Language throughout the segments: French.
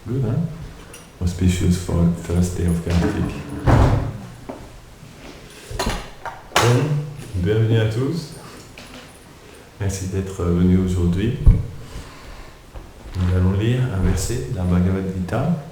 Good, hein? Auspicious for first day of Kartik. Bon, bienvenue à tous. Merci d'être venus aujourd'hui. Nous allons lire un verset de la Bhagavad Gita.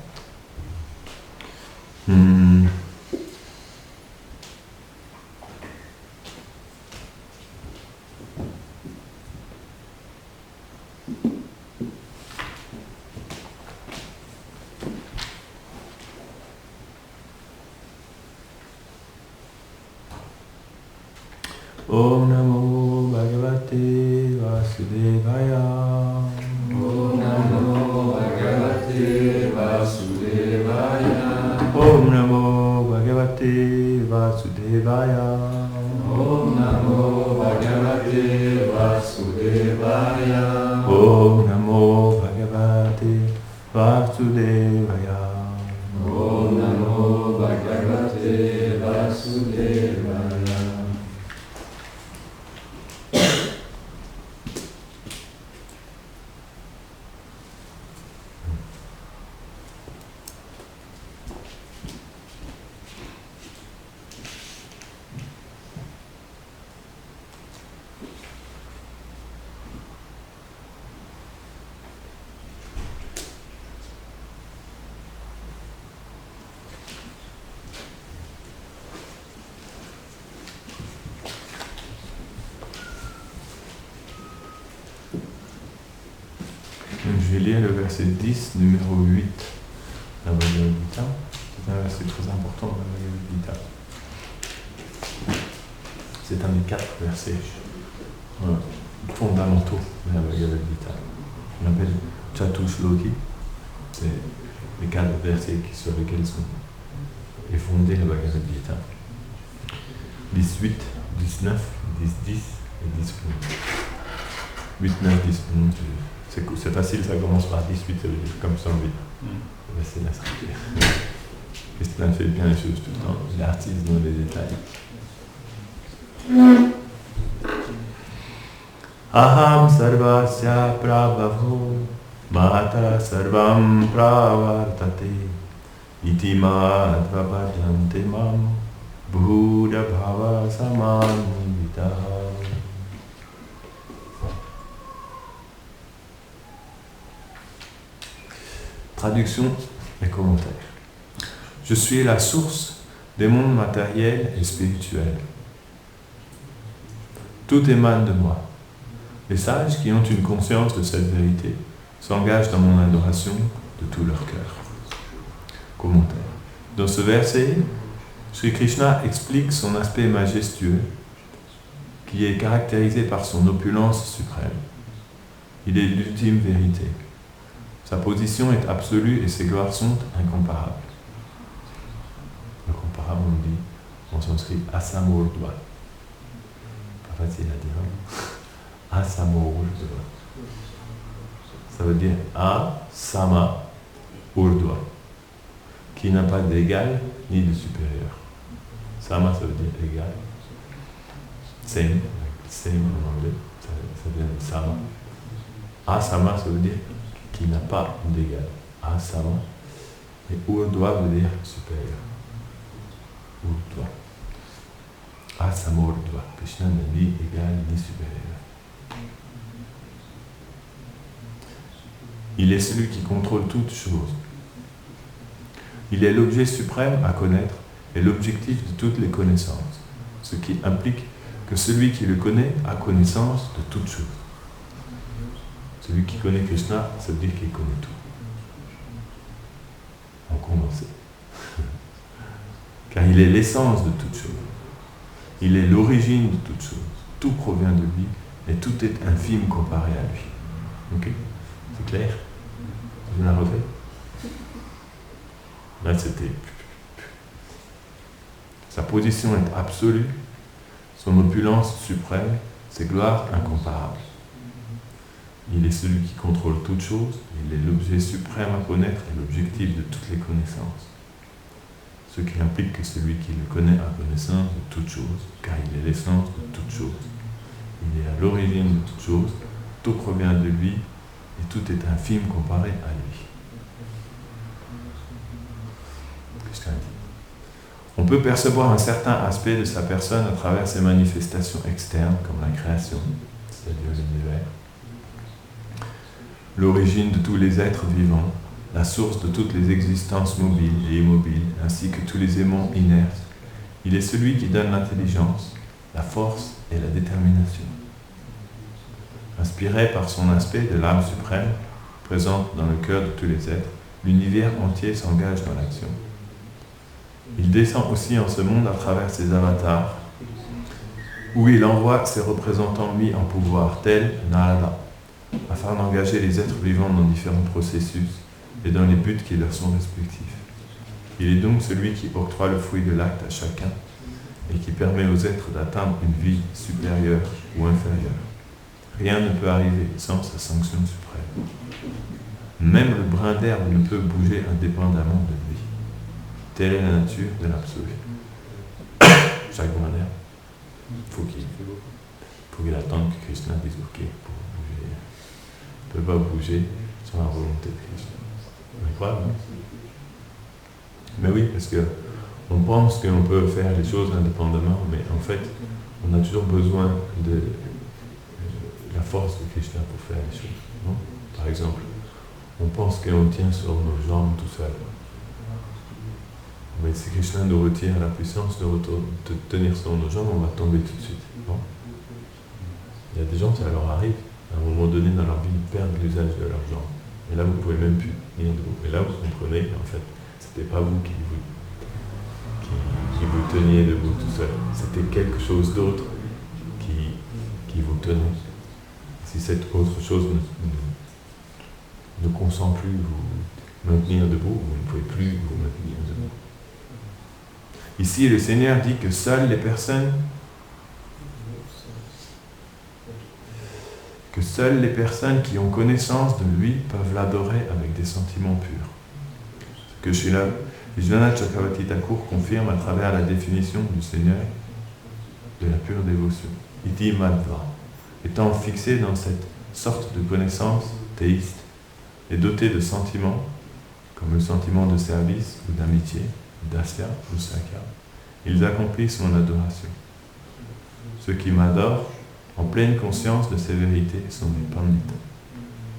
Om Namo Bhagavate Vasudevaya. Om Namo Bhagavate Vasudevaya. Om Namo Bhagavate Vasudevaya. Om Namo Bhagavate Vasudevaya. Om Namo Bhagavate Vasudevaya. Om Namo Bhagavate Vasudevaya. Je vais lire le verset 10, numéro 8 de la Bhagavad Gita. C'est un verset très important de la Bhagavad Gita. C'est un des 4 versets fondamentaux de la Bhagavad Gita. On l'appelle Chatushloki. C'est les 4 versets sur lesquels est fondée la Bhagavad Gita. 18, 19, 10, 10 et 10, 8, 9, 10, 11. C'est facile, ça commence par 18, ça veut dire comme ça, oui. C'est la structure. Christian fait bien les choses tout le temps, l'artiste dans les détails. Aham sarvasya prabhavo mata sarvam pravartate iti madhva bhajante mam buddha bhava samanvitaha. Traduction et commentaire. Je suis la source des mondes matériels et spirituels. Tout émane de moi. Les sages qui ont une conscience de cette vérité s'engagent dans mon adoration de tout leur cœur. Commentaire. Dans ce verset, Sri Krishna explique son aspect majestueux qui est caractérisé par son opulence suprême. Il est l'ultime vérité. Sa position est absolue et ses gloires sont incomparables. Incomparable, on dit en sanskrit asamurdva. Pas facile à dire. Asamurdva. Ça veut dire asama urdva, qui n'a pas d'égal ni de supérieur. Sama, ça veut dire égal. Same en anglais, ça vient de sama. Asama, ça veut dire qui n'a pas d'égal. Asama. Et urdva veut dire supérieur. Urdva. Asamurdva. Krishna n'a ni égal ni supérieur. Il est celui qui contrôle toutes choses. Il est l'objet suprême à connaître et l'objectif de toutes les connaissances, ce qui implique que celui qui le connaît a connaissance de toutes choses. Celui qui connaît Krishna, ça veut dire qu'il connaît tout. En condensé. Car il est l'essence de toutes choses. Il est l'origine de toutes choses. Tout provient de lui et tout est infime comparé à lui. Ok? C'est clair? Je la refais? Là, c'était... Sa position est absolue, son opulence suprême, ses gloires incomparables. Il est celui qui contrôle toutes choses, il est l'objet suprême à connaître et l'objectif de toutes les connaissances. Ce qui implique que celui qui le connaît a connaissance de toutes choses, car il est l'essence de toutes choses. Il est à l'origine de toutes choses, tout provient de lui et tout est infime comparé à lui. Krishna dit. On peut percevoir un certain aspect de sa personne à travers ses manifestations externes, comme la création, c'est-à-dire l'univers, l'origine de tous les êtres vivants, la source de toutes les existences mobiles et immobiles, ainsi que tous les aimants inertes. Il est celui qui donne l'intelligence, la force et la détermination. Inspiré par son aspect de l'âme suprême, présente dans le cœur de tous les êtres, l'univers entier s'engage dans l'action. Il descend aussi en ce monde à travers ses avatars, où il envoie ses représentants mis en pouvoir, tels Narada, afin d'engager les êtres vivants dans différents processus et dans les buts qui leur sont respectifs. Il est donc celui qui octroie le fruit de l'acte à chacun et qui permet aux êtres d'atteindre une vie supérieure ou inférieure. Rien ne peut arriver sans sa sanction suprême. Même le brin d'herbe ne peut bouger indépendamment de lui. Telle est la nature de l'absolu. Chaque brin d'herbe, faut qu'il attende que Krishna dise OK pour bouger. Il ne peut pas bouger sans la volonté de Krishna. On croit, non? Mais oui, parce que on pense qu'on peut faire les choses indépendamment, mais en fait, on a toujours besoin de la force de Krishna pour faire les choses. Non? Par exemple, on pense qu'on tient sur nos jambes tout seul. Mais si Krishna nous retire la puissance de tenir sur nos jambes, on va tomber tout de suite. Non? Il y a des gens, ça leur arrive. À un moment donné dans leur vie, ils perdent l'usage de leurs jambes. Et là, vous ne pouvez même plus tenir debout. Et là, vous comprenez qu'en fait, c'était pas vous qui vous teniez debout tout seul. C'était quelque chose d'autre qui vous tenait. Si cette autre chose ne consent plus vous maintenir debout, vous ne pouvez plus vous maintenir debout. Ici, le Seigneur dit que seules les personnes qui ont connaissance de lui peuvent l'adorer avec des sentiments purs. Ce que Srila Vishwanath Chakravarti Thakur confirme à travers la définition du Seigneur de la pure dévotion. Iti Madhva, étant fixé dans cette sorte de connaissance théiste et doté de sentiments, comme le sentiment de service ou d'amitié, dasya ou sakya, ils accomplissent mon adoration. Ceux qui m'adorent, en pleine conscience de ces vérités, sont mes pandita,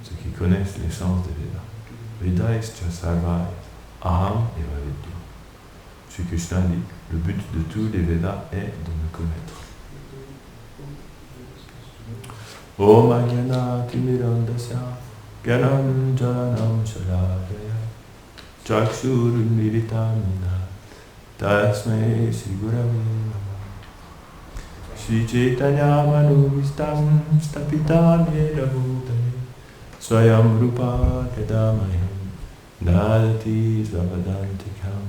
ceux qui connaissent l'essence des Védas. Vedaischa sarvaya aham eva vidya. Shri Krishna dit, le but de tous les Védas est de me connaître. Om Ajnana Timirandasya Gyanam Jalanam Shaladaya Chakshur Militamina Tasmai Sri Gurave Namah. Shri Chaitanya Manubhistam Stapitam Yena Bhutale Swayam Rupa Tadamayam Dadati Svavadantikam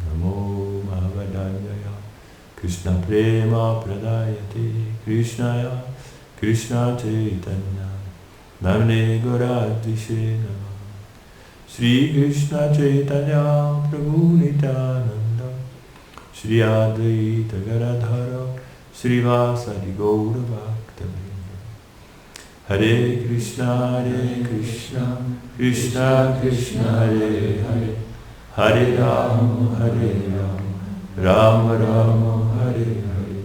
Namo Mahavadanyaya Krishna Prema Pradayate Krishnaya Krishna Chaitanya Namne Gaurādhishe Namah. Shri Krishna Chaitanya Prabhu Nityananda Shri Advaita Gadadhara Shri Vasari Gaura Bhakta-vrinda. Hare Krishna Krishna Krishna Hare Hare, Hare Rama Rama Rama Hare Hare.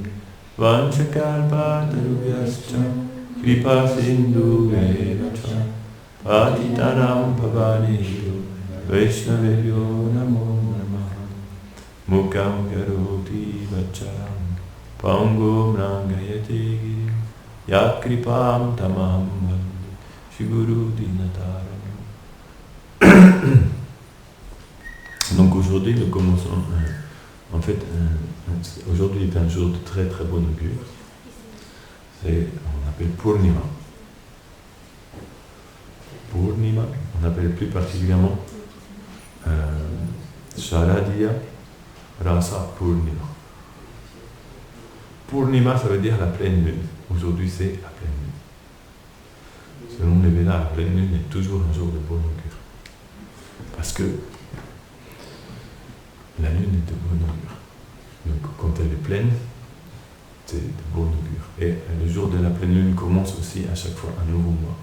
Vanchakalpatarubhyascha Kripa Sindhubheva cha Patitanam Pavanebhyo Vaishnavebhyo Namo Namaha. Mukam Karoti Vacharam Pangum Rangayate Girim Yat Kripam Tamam Vande Shri Guru Dinataram. Donc aujourd'hui nous commençons en fait aujourd'hui est un jour de très très bon augure. On appelle Purnima. Purnima, on appelle plus particulièrement Sharadiya Rasa Purnima. Purnima, ça veut dire la pleine lune. Aujourd'hui, c'est la pleine lune. Selon les Védas, la pleine lune est toujours un jour de bon augure. Parce que la lune est de bon augure. Donc, quand elle est pleine, c'est de bon augure. Et le jour de la pleine lune commence aussi à chaque fois un nouveau mois.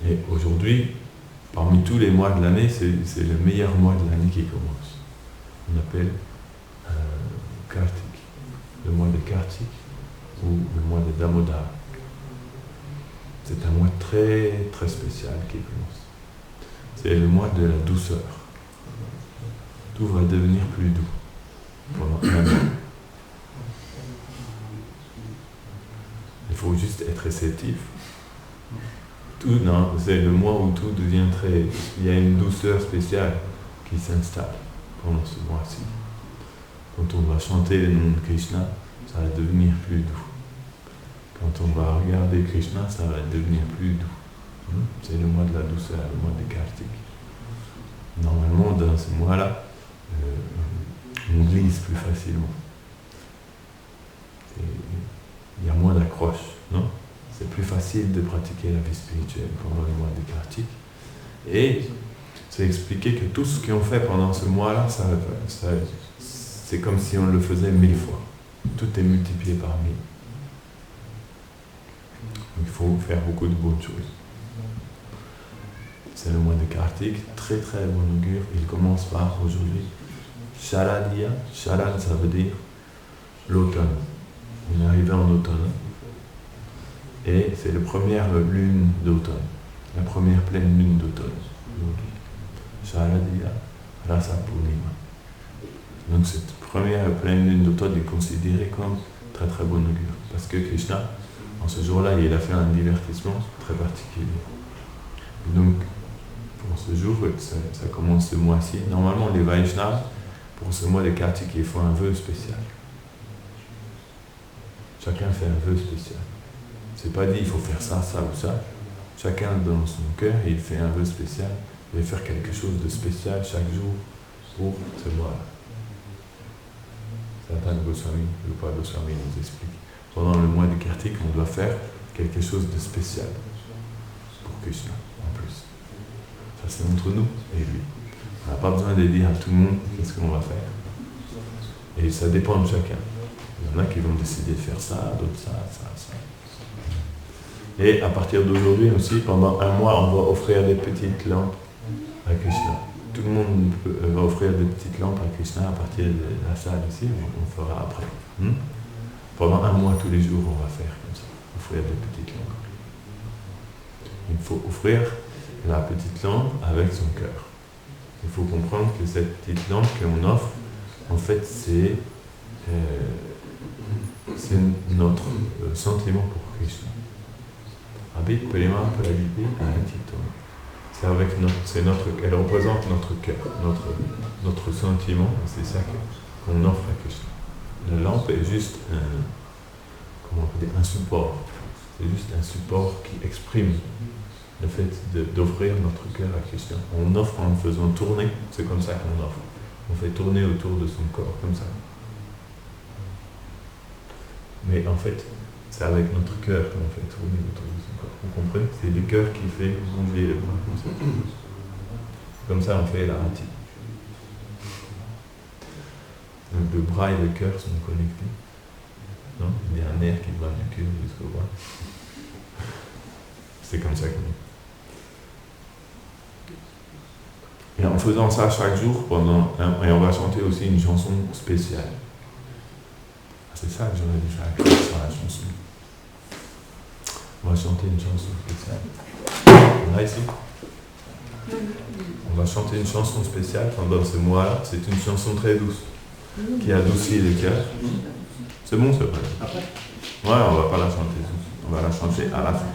Et aujourd'hui, Parmi tous les mois de l'année, c'est le meilleur mois de l'année qui commence. On appelle Kartik, le mois de Kartik ou le mois de Damodar. C'est un mois très très spécial qui commence. C'est le mois de la douceur. Tout va devenir plus doux pendant un an. Il faut juste être réceptif. C'est le mois où tout devient très... Il y a une douceur spéciale qui s'installe pendant ce mois-ci. Quand on va chanter le nom de Krishna, ça va devenir plus doux. Quand on va regarder Krishna, ça va devenir plus doux. C'est le mois de la douceur, le mois de Kartik. Normalement, dans ce mois-là, on glisse plus facilement. Il y a moins d'accroche, non? C'est plus facile de pratiquer la vie spirituelle pendant le mois de Kartik. Et c'est expliqué que tout ce qu'on fait pendant ce mois-là, c'est comme si on le faisait 1000 fois. Tout est multiplié par 1000. Il faut faire beaucoup de bonnes choses. C'est le mois de Kartik, très très bon augure. Il commence par aujourd'hui Sharadiya. Sharad, ça veut dire l'automne. On est arrivé en automne. Et c'est la première lune d'automne. La première pleine lune d'automne. Sharadiya Rasa Purnima. Donc cette première pleine lune d'automne est considérée comme très très bon augure. Parce que Krishna, en ce jour-là, il a fait un divertissement très particulier. Et donc, pour ce jour, ça commence ce mois-ci. Normalement, les Vaishnavas, pour ce mois de Kartik, ils font un vœu spécial. Chacun fait un vœu spécial. C'est pas dit il faut faire ça, ça ou ça. Chacun dans son cœur, il fait un vœu spécial. Il va faire quelque chose de spécial chaque jour pour ce mois-là. Satan Goswami, Rupa Goswami nous explique. Pendant le mois de Kartik, on doit faire quelque chose de spécial pour Krishna, en plus. Ça, c'est entre nous et lui. On n'a pas besoin de dire à tout le monde qu'est-ce qu'on va faire. Et ça dépend de chacun. Il y en a qui vont décider de faire ça, d'autres ça. Et à partir d'aujourd'hui aussi, pendant un mois, on va offrir des petites lampes à Krishna. Tout le monde va offrir des petites lampes à Krishna à partir de la salle ici, on fera après. Pendant un mois, tous les jours, on va faire comme ça, offrir des petites lampes. Il faut offrir la petite lampe avec son cœur. Il faut comprendre que cette petite lampe qu'on offre, en fait, c'est notre sentiment pour Krishna. Abhi Prema Pradipi Anitito. Elle représente notre cœur, notre sentiment, c'est ça qu'on offre à Krishna. La lampe est juste un support. C'est juste un support qui exprime le fait d'offrir notre cœur à Krishna. On offre en faisant tourner, c'est comme ça qu'on offre. On fait tourner autour de son corps, comme ça. Mais en fait, c'est avec notre cœur qu'on fait tourner autour de son corps. Vous comprenez? C'est le cœur qui fait bouger le bras comme ça. Comme ça, on fait la rati. Donc le bras et le cœur sont connectés. Non? Il y a un nerf qui va du cœur jusqu'au bras. C'est comme ça qu'on... Et en faisant ça chaque jour, et on va chanter aussi une chanson spéciale. C'est ça que j'aurais dû faire sur la chanson. On va chanter une chanson spéciale. On a ici? On va chanter une chanson spéciale pendant ce mois-là. C'est une chanson très douce, qui adoucit le cœur. C'est bon, c'est vrai? Ouais, on va pas la chanter douce. On va la chanter à la fin,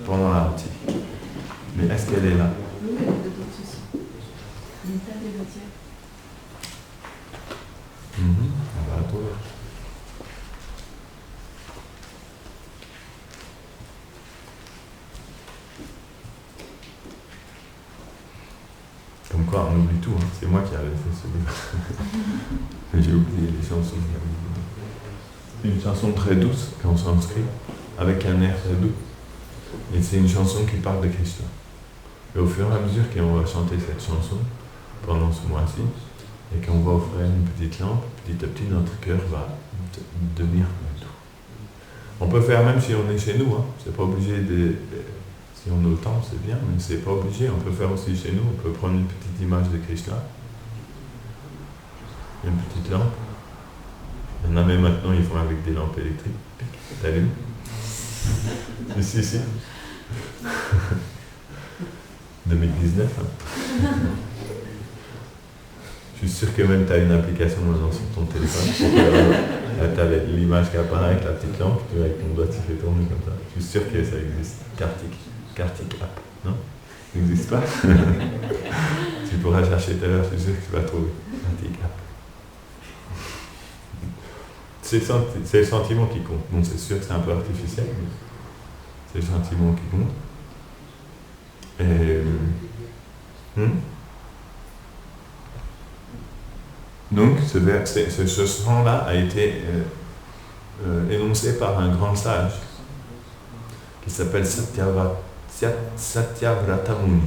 pendant la rati. Mais est-ce qu'elle est là? On va la trouver. Comme quoi, on oublie tout, hein. C'est moi qui avais fait ce livre. J'ai oublié les chansons. Une chanson très douce, en sanskrit, avec un air très doux. Et c'est une chanson qui parle de Krishna. Et au fur et à mesure qu'on va chanter cette chanson, pendant ce mois-ci, et qu'on va offrir une petite lampe, petit à petit, notre cœur va devenir plus doux. On peut faire même si on est chez nous, hein. C'est pas obligé de... Si Si on a le temps, c'est bien, mais c'est pas obligé. On peut faire aussi chez nous, on peut prendre une petite image de Krishna, une petite lampe. Il y en a même maintenant, ils font avec des lampes électriques. T'allumes? Si. 2019, hein. Je suis sûr que même tu as une application maintenant sur ton téléphone. Là, tu as l'image qui apparaît avec la petite lampe, tu avec ton doigt, tu fais tourner comme ça. Je suis sûr que ça existe. Kartik App, non? Ça n'existe pas? Tu pourras chercher tout à l'heure, je suis sûr que tu vas trouver. Kartik App. C'est le sentiment qui compte. Bon, c'est sûr que c'est un peu artificiel, mais c'est le sentiment qui compte. Donc, ce chant-là a été énoncé par un grand sage qui s'appelle Satyavrata Muni.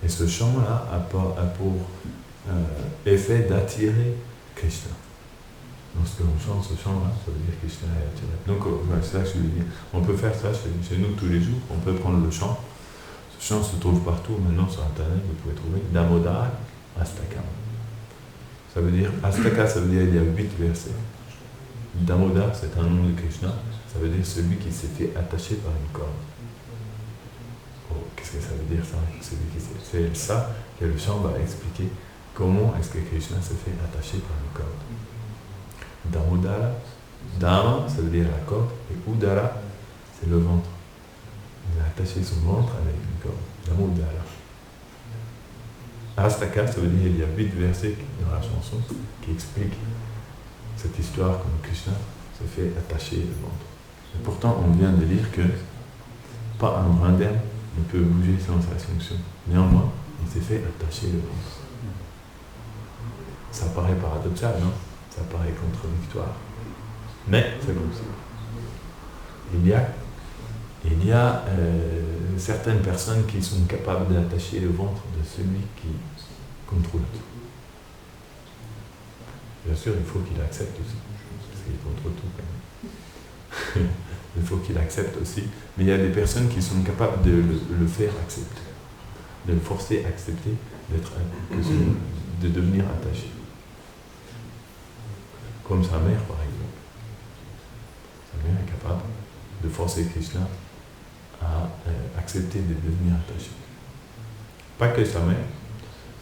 Et ce chant-là a pour effet d'attirer Krishna. Lorsqu'on chante ce chant-là, ça veut dire que Krishna est attiré. Donc, c'est ça que je veux dire. On peut faire ça chez nous tous les jours. On peut prendre le chant. Ce chant se trouve partout. Maintenant, sur Internet, vous pouvez trouver Damodar Astakam. Ça veut dire, Astaka, ça veut dire il y a 8 versets. Damodar, c'est un nom de Krishna. Ça veut dire celui qui s'est fait attacher par une corde. Oh, qu'est-ce que ça veut dire ça? Celui qui s'est fait ça, que le chant va expliquer comment est-ce que Krishna se fait attacher par une corde. Damodara, Dama, ça veut dire la corde, et Udara, c'est le ventre. Il a attaché son ventre avec une corde. Damodara. Astaka, ça veut dire il y a 8 versets dans la chanson qui expliquent cette histoire comme Krishna se fait attacher le ventre. Et pourtant, on vient de lire que pas un brin d'herbe ne peut bouger sans sa sanction. Néanmoins, il s'est fait attacher le ventre. Ça paraît paradoxal, non? Ça paraît contradictoire. Mais c'est comme ça. Il y a certaines personnes qui sont capables d'attacher le ventre de celui qui contrôle tout. Bien sûr, il faut qu'il accepte aussi, parce qu'il contrôle tout quand même. Il faut qu'il accepte aussi. Mais il y a des personnes qui sont capables de le faire accepter, de le forcer à accepter de devenir attaché. Comme sa mère, par exemple. Sa mère est capable de forcer Krishna à accepter de devenir attaché. Pas que sa mère.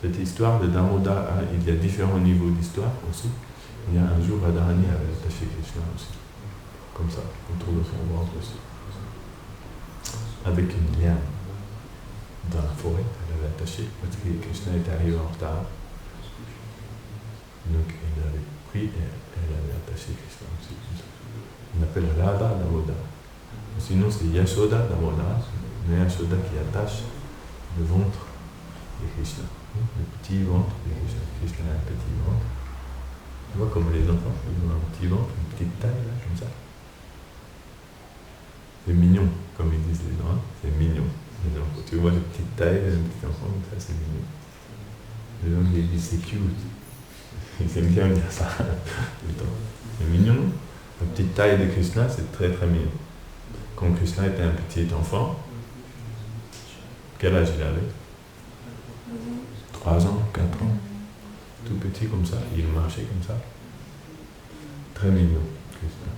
Cette histoire de Damodar, il y a différents niveaux d'histoire aussi. Il y a un jour, Radharani avait attaché Krishna aussi. Comme ça, autour de son ventre aussi. Avec une liane dans la forêt, elle avait attaché, parce que Krishna était arrivé en retard. Donc, il avait pris et elle avait attaché Krishna aussi. On appelle Radha Damodar. Sinon, c'est Yashoda Damodar, mais Yashoda qui attache le ventre de Krishna. Le petit ventre de Krishna. Krishna a un petit ventre. Tu vois comme les enfants, ils ont un petit ventre, une petite taille, là, comme ça. C'est mignon, comme ils disent les gens, c'est mignon. Les enfants. Tu vois les petites tailles d'un petit enfant, comme ça, c'est mignon. Les gens ils disent c'est cute. Ils aiment bien dire ça tout le temps. C'est mignon. La petite taille de Krishna, c'est très très mignon. Quand Krishna était un petit enfant, quel âge il avait? 3 ans, 4 ans, tout petit comme ça, il marchait comme ça. Très mignon, Krishna.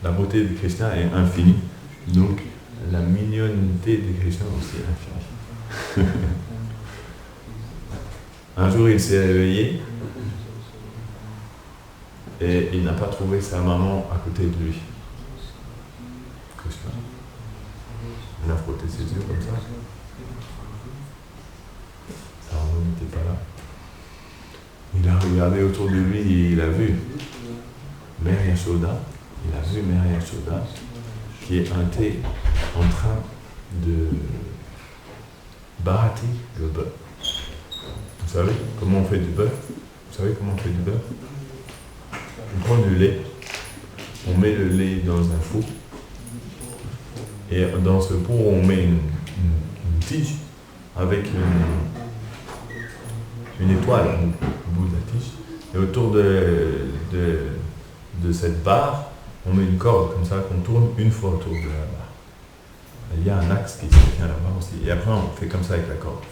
La beauté de Krishna est infinie, donc la mignonneté de Krishna aussi est infinie. Un jour, il s'est réveillé et il n'a pas trouvé sa maman à côté de lui. Krishna. Il a frotté ses yeux comme ça. Sa maman n'était pas là. Il a regardé autour de lui et il a vu Mère Yashoda. Il a vu Mère Yashoda qui est en train de bâtir le bœuf. Vous savez comment on fait du bœuf? Vous savez comment on fait du bœuf? On prend du lait, on met le lait dans un four, et dans ce four on met une tige avec une étoile au bout de la tige, Et autour de cette barre, on met une corde comme ça qu'on tourne une fois autour de la barre. Il y a un axe qui se tient là-bas aussi. Et après, on fait comme ça avec la corde.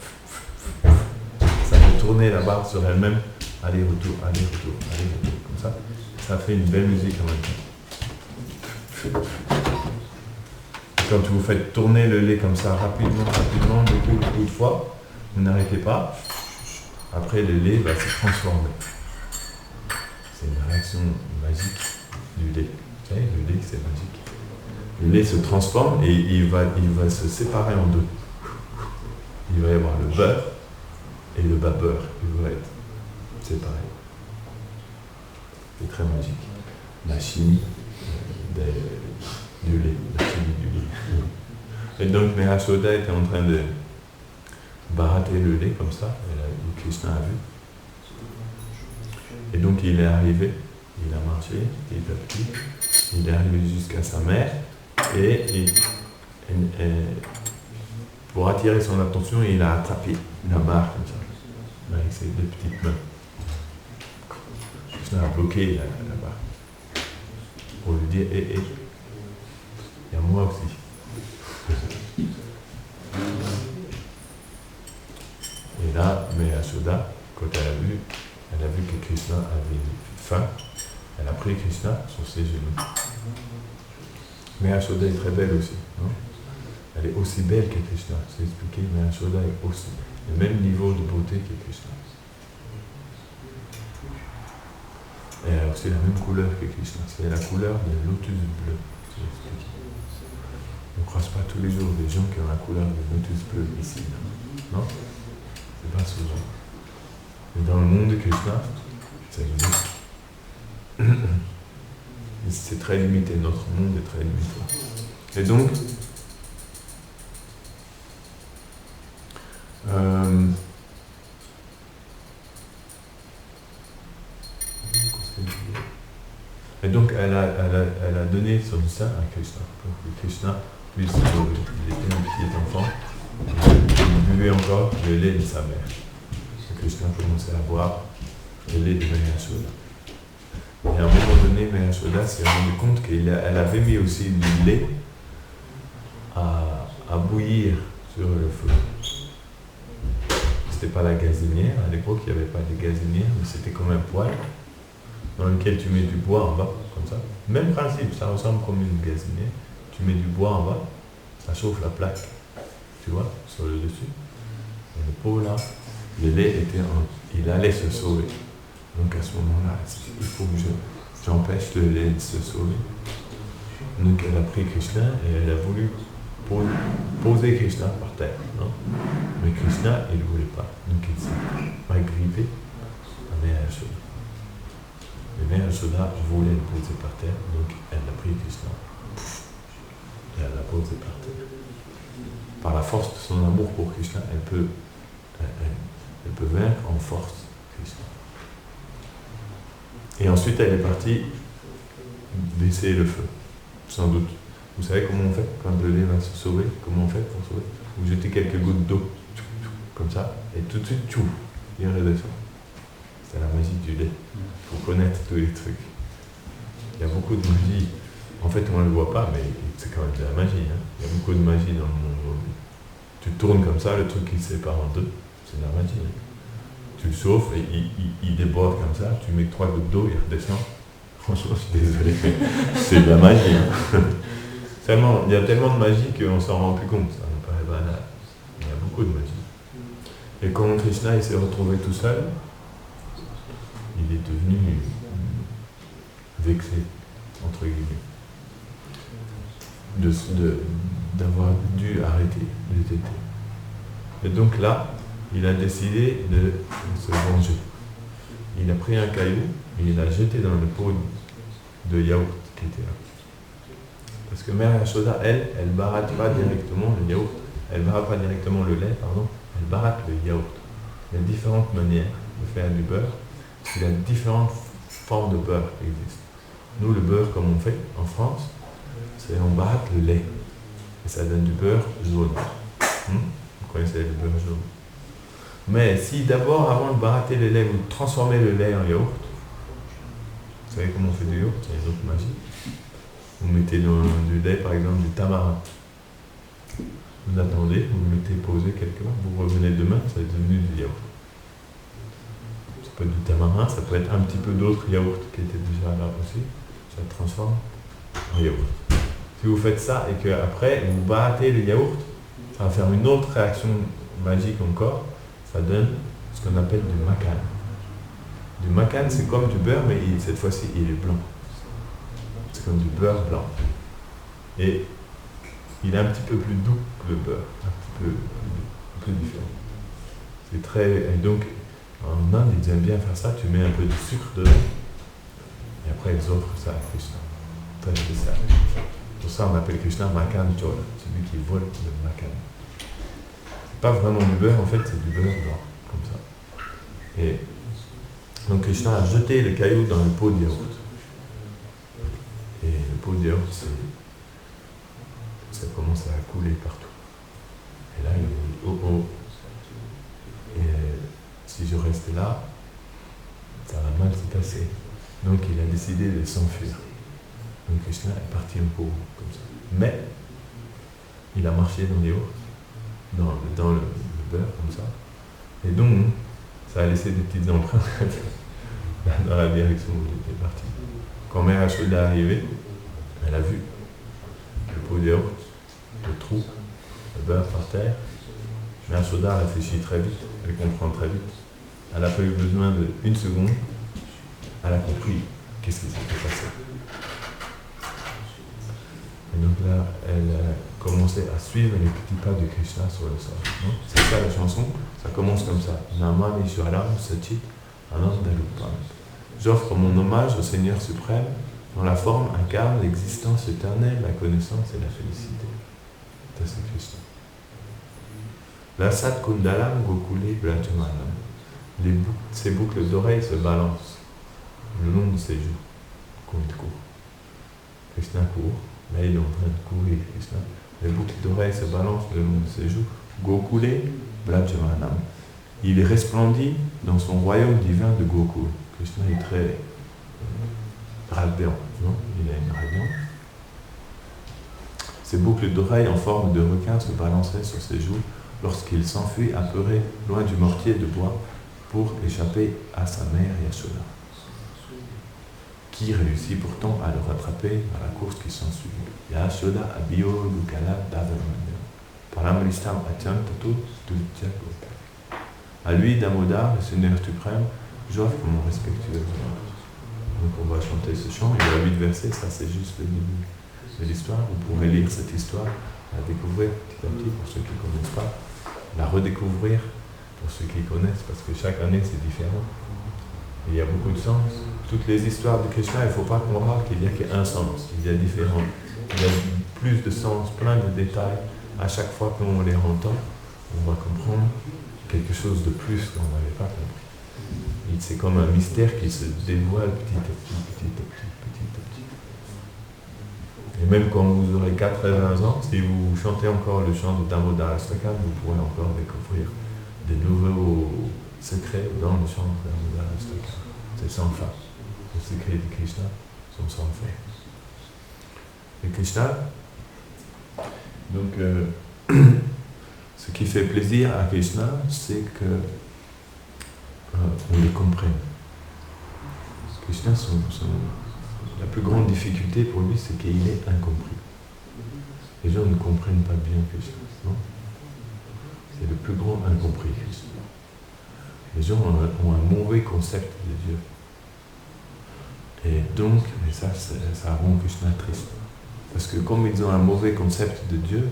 Ça fait tourner la barre sur elle-même, aller-retour, aller-retour, aller-retour, comme ça. Ça fait une belle musique en même temps. Et quand vous faites tourner le lait comme ça, rapidement, beaucoup de fois, vous n'arrêtez pas. Après, le lait va se transformer. C'est une réaction magique du lait. Vous savez, le lait, c'est magique. Le lait se transforme et il va se séparer en deux. Il va y avoir le beurre et le bas beurre qui vont être séparés. C'est très magique. La chimie du lait. La chimie du lait. Et donc, Mahashoda était en train de barater le lait comme ça, et Krishna a vu. Et donc, il est arrivé, il a marché petit à petit, il est arrivé jusqu'à sa mère, et pour attirer son attention, il a attrapé la barre comme ça, avec ses deux petites mains. Krishna a bloqué la barre, pour lui dire, il y a moi aussi. Et là, Mahashoda, quand elle a vu que Krishna avait faim, elle a pris Krishna sur ses genoux. Mahashoda est très belle aussi. Non? Elle est aussi belle que Krishna. C'est expliqué, Mahashoda est aussi le même niveau de beauté que Krishna. Et elle a aussi la même couleur que Krishna. C'est la couleur de lotus bleu. C'est expliqué. On ne croise pas tous les jours des gens qui ont la couleur de lotus bleu ici. Non? C'est pas souvent. Mais dans le monde de Krishna, c'est limité. C'est très limité. Notre monde est très limité. Et donc, elle a donné son sein à Krishna, pour que Krishna puisse, il était un petit enfant, il buvait encore le lait de sa mère. Et Krishna commençait à boire le lait de Mahashoda. Et à un moment donné, Mahashoda s'est rendu compte qu'elle avait mis aussi du lait à bouillir sur le feu. C'était pas la gazinière, à l'époque il n'y avait pas de gazinière, mais c'était comme un poêle dans lequel tu mets du bois en bas, comme ça. Même principe, ça ressemble comme une gazinière. Tu mets du bois en bas, ça chauffe la plaque, tu vois, sur le dessus. Et le pot là, le lait il allait se sauver. Donc à ce moment-là, il faut que j'empêche le lait de se sauver. Donc elle a pris Krishna et elle a voulu poser Krishna par terre. Non? Mais Krishna, il ne voulait pas. Donc il s'est agrippé à Mahashoda. Et Mahashoda voulait le poser par terre, donc elle a pris Krishna. Et elle l'a posé par terre. Par la force de son amour pour Krishna, elle peut vaincre en force Krishna. Et ensuite, elle est partie baisser le feu, sans doute. Vous savez comment on fait quand le lait va se sauver? Comment on fait pour sauver? Vous jetez quelques gouttes d'eau, comme ça, et tout de suite, il redescend. C'est la magie du lait. Il faut connaître tous les trucs. Il y a beaucoup de magie. En fait, on ne le voit pas, mais c'est quand même de la magie. Hein. Il y a beaucoup de magie dans le monde aujourd'hui. Tu tournes comme ça, le truc il se sépare en deux, c'est de la magie. Hein. Tu le chauffes et il déborde comme ça, tu mets 3 gouttes d'eau, il redescend. Franchement, je suis désolé, c'est de la magie. Hein. Il y a tellement de magie qu'on ne s'en rend plus compte, ça me paraît banal. Il y a beaucoup de magie. Et quand Krishna il s'est retrouvé tout seul, il est devenu vexé, entre guillemets, d'avoir dû arrêter de téter. Et donc là, il a décidé de se venger. Il a pris un caillou et il l'a jeté dans le pot de yaourt qui était là. Parce que Mère Yashoda, elle ne baratte pas directement le yaourt, elle ne baratte pas directement le lait, pardon, elle baratte le yaourt. Il y a différentes manières de faire du beurre. Il y a différentes formes de beurre qui existent. Nous, le beurre, comme on fait en France, c'est on baratte le lait. Et ça donne du beurre jaune. Vous connaissez le beurre jaune. Mais si d'abord, avant de baratter le lait, vous transformez le lait en yaourt, Vous savez comment on fait du yaourt? C'est une autre magie. Vous mettez dans du lait, par exemple, du tamarin. Vous attendez, vous le mettez posé quelque part, vous revenez demain, ça est devenu du yaourt. Ça peut être du tamarin, ça peut être un petit peu d'autres yaourts qui étaient déjà là aussi. Ça le transforme en yaourt. Si vous faites ça et qu'après vous battez le yaourt, ça va faire une autre réaction magique encore. Ça donne ce qu'on appelle du macan. Du macan, c'est comme du beurre, mais cette fois-ci, il est blanc. C'est comme du beurre blanc. Et il est un petit peu plus doux que le beurre, un peu différent. C'est très... Et donc, en Inde, ils aiment bien faire ça. Tu mets un peu de sucre dedans, et après, ils offrent ça à Krishna. Très spécial. Pour ça, on appelle Krishna Makan Chola, celui qui vole le makan. C'est pas vraiment du beurre, en fait, c'est du beurre blanc, comme ça. Et donc, Krishna a jeté le caillou dans le pot de yaourt. Et le pot de yaourt, ça commence à couler partout. Et là, il dit, oh oh. Et si je reste là, ça va mal se passer. Donc il a décidé de s'enfuir. Donc Krishna est parti un peu comme ça. Mais il a marché dans les yaourt, dans le beurre comme ça. Et donc, ça a laissé des petites empreintes dans la direction où il était parti. Quand Mère Yashoda est arrivée, elle a vu le pot de yaourt, le trou, le beurre par terre. Mère Yashoda réfléchit très vite, elle comprend très vite. Elle n'a pas eu besoin d'une seconde, elle a compris qu'est-ce qui s'était passé. Et donc là, elle a commencé à suivre les petits pas de Krishna sur le sol. C'est ça la chanson, ça commence comme ça. Namami Ishvaram Sachit Anandalupam. J'offre mon hommage au Seigneur suprême, dont la forme incarne l'existence éternelle, la connaissance et la félicité. Ça c'est Krishna. La Sat Kundalam Gokule Brajamanam. Ces boucles d'oreilles se balancent le long de ses joues, comme il court. Krishna court, là il est en train de courir, Krishna. Les boucles d'oreilles se balancent le long de ses joues. Gokule Brajamanam. Il resplendit dans son royaume divin de Gokul. Krishna est très radiant, non? Il a une radiance. Ses boucles d'oreilles en forme de requin se balançaient sur ses joues lorsqu'il s'enfuit apeuré loin du mortier de bois pour échapper à sa mère Yashoda, qui réussit pourtant à le rattraper dans la course qui s'ensuit. Yashoda Abhiyo Lukala Davamanya Paramristam Atyam Tato Duljagopa. À lui, Damodar, le Seigneur suprême, j'offre mon respectueux hommage. Donc on va chanter ce chant, il y a 8 versets, ça c'est juste le début de l'histoire. Vous pourrez lire cette histoire, la découvrir petit à petit pour ceux qui ne connaissent pas, la redécouvrir pour ceux qui connaissent, parce que chaque année c'est différent. Il y a beaucoup de sens. Toutes les histoires de Krishna, il ne faut pas croire qu'il n'y a qu'un sens, il y a différents. Il y a plus de sens, plein de détails. À chaque fois qu'on les entend, on va comprendre quelque chose de plus qu'on n'avait pas compris. C'est comme un mystère qui se dévoile petit à petit. Et même quand vous aurez 80 ans, si vous chantez encore le chant de Damodar Astakam, vous pourrez encore découvrir des nouveaux secrets dans le chant de Damodar Astakam. C'est sans fin. Les secrets de Krishna sont sans fin. Et Krishna, donc, ce qui fait plaisir à Krishna, c'est que on le comprenne. Krishna, la plus grande difficulté pour lui, c'est qu'il est incompris. Les gens ne comprennent pas bien Krishna, non? C'est le plus grand incompris, Krishna. Les gens ont un mauvais concept de Dieu. Et donc, ça rend Krishna triste. Parce que comme ils ont un mauvais concept de Dieu,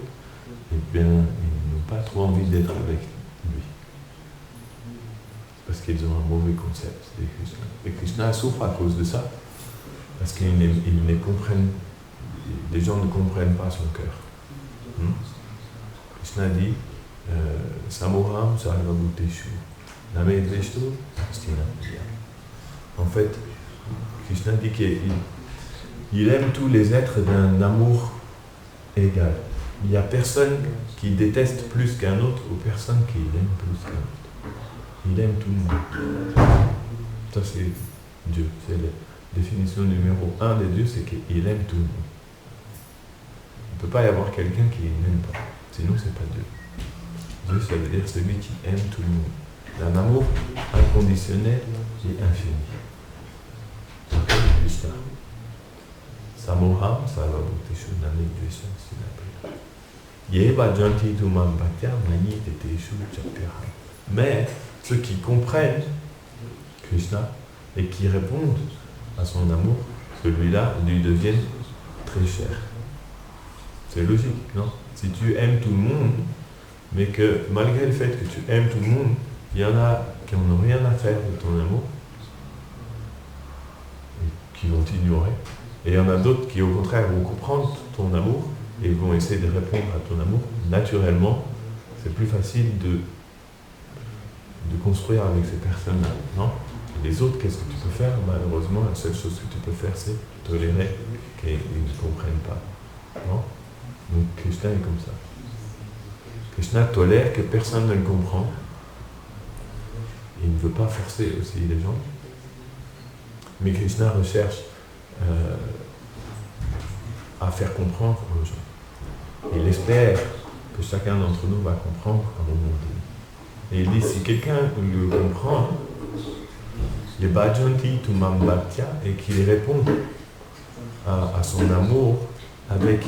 eh bien, ils n'ont pas trop envie d'être avec lui. Parce qu'ils ont un mauvais concept de Krishna. Et Krishna souffre à cause de ça, parce qu'ils ne comprennent, les gens ne comprennent pas son cœur. Krishna dit, Samoham Sarvabhuteshu, Namedveshtu Astina. En fait, Krishna dit qu'il aime tous les êtres d'un amour égal. Il n'y a personne qui déteste plus qu'un autre ou personne qui l'aime plus qu'un autre. Il aime tout le monde. Ça c'est Dieu, c'est définition numéro 1 de Dieu, c'est qu'il aime tout le monde. Il ne peut pas y avoir quelqu'un qui n'aime pas. Sinon, c'est pas Dieu. Dieu, ça veut dire celui qui aime tout le monde. Un amour inconditionnel et infini. Krishna. Samoham sarvabhukti shunami dvesham sinapaya. Yeva janti tumam bhaktya mani teteshu chapyaham. Mais ceux qui comprennent Krishna et qui répondent à son amour, celui-là lui deviennent très cher. C'est logique, non? Si tu aimes tout le monde, mais que malgré le fait que tu aimes tout le monde, il y en a qui n'en ont rien à faire de ton amour, et qui vont t'ignorer. Et il y en a d'autres qui, au contraire, vont comprendre ton amour et vont essayer de répondre à ton amour. Naturellement, c'est plus facile de construire avec ces personnes-là, non? Et les autres, qu'est-ce que tu peux faire? Malheureusement, la seule chose que tu peux faire, c'est tolérer qu'ils ne comprennent pas, non? Donc Krishna est comme ça. Krishna tolère que personne ne le comprend. Il ne veut pas forcer aussi les gens. Mais Krishna recherche à faire comprendre aux gens. Il espère que chacun d'entre nous va comprendre à un moment donné. Et il dit, si quelqu'un le comprend, les bhajanti tumam bhaktya, et qu'il répond à son amour avec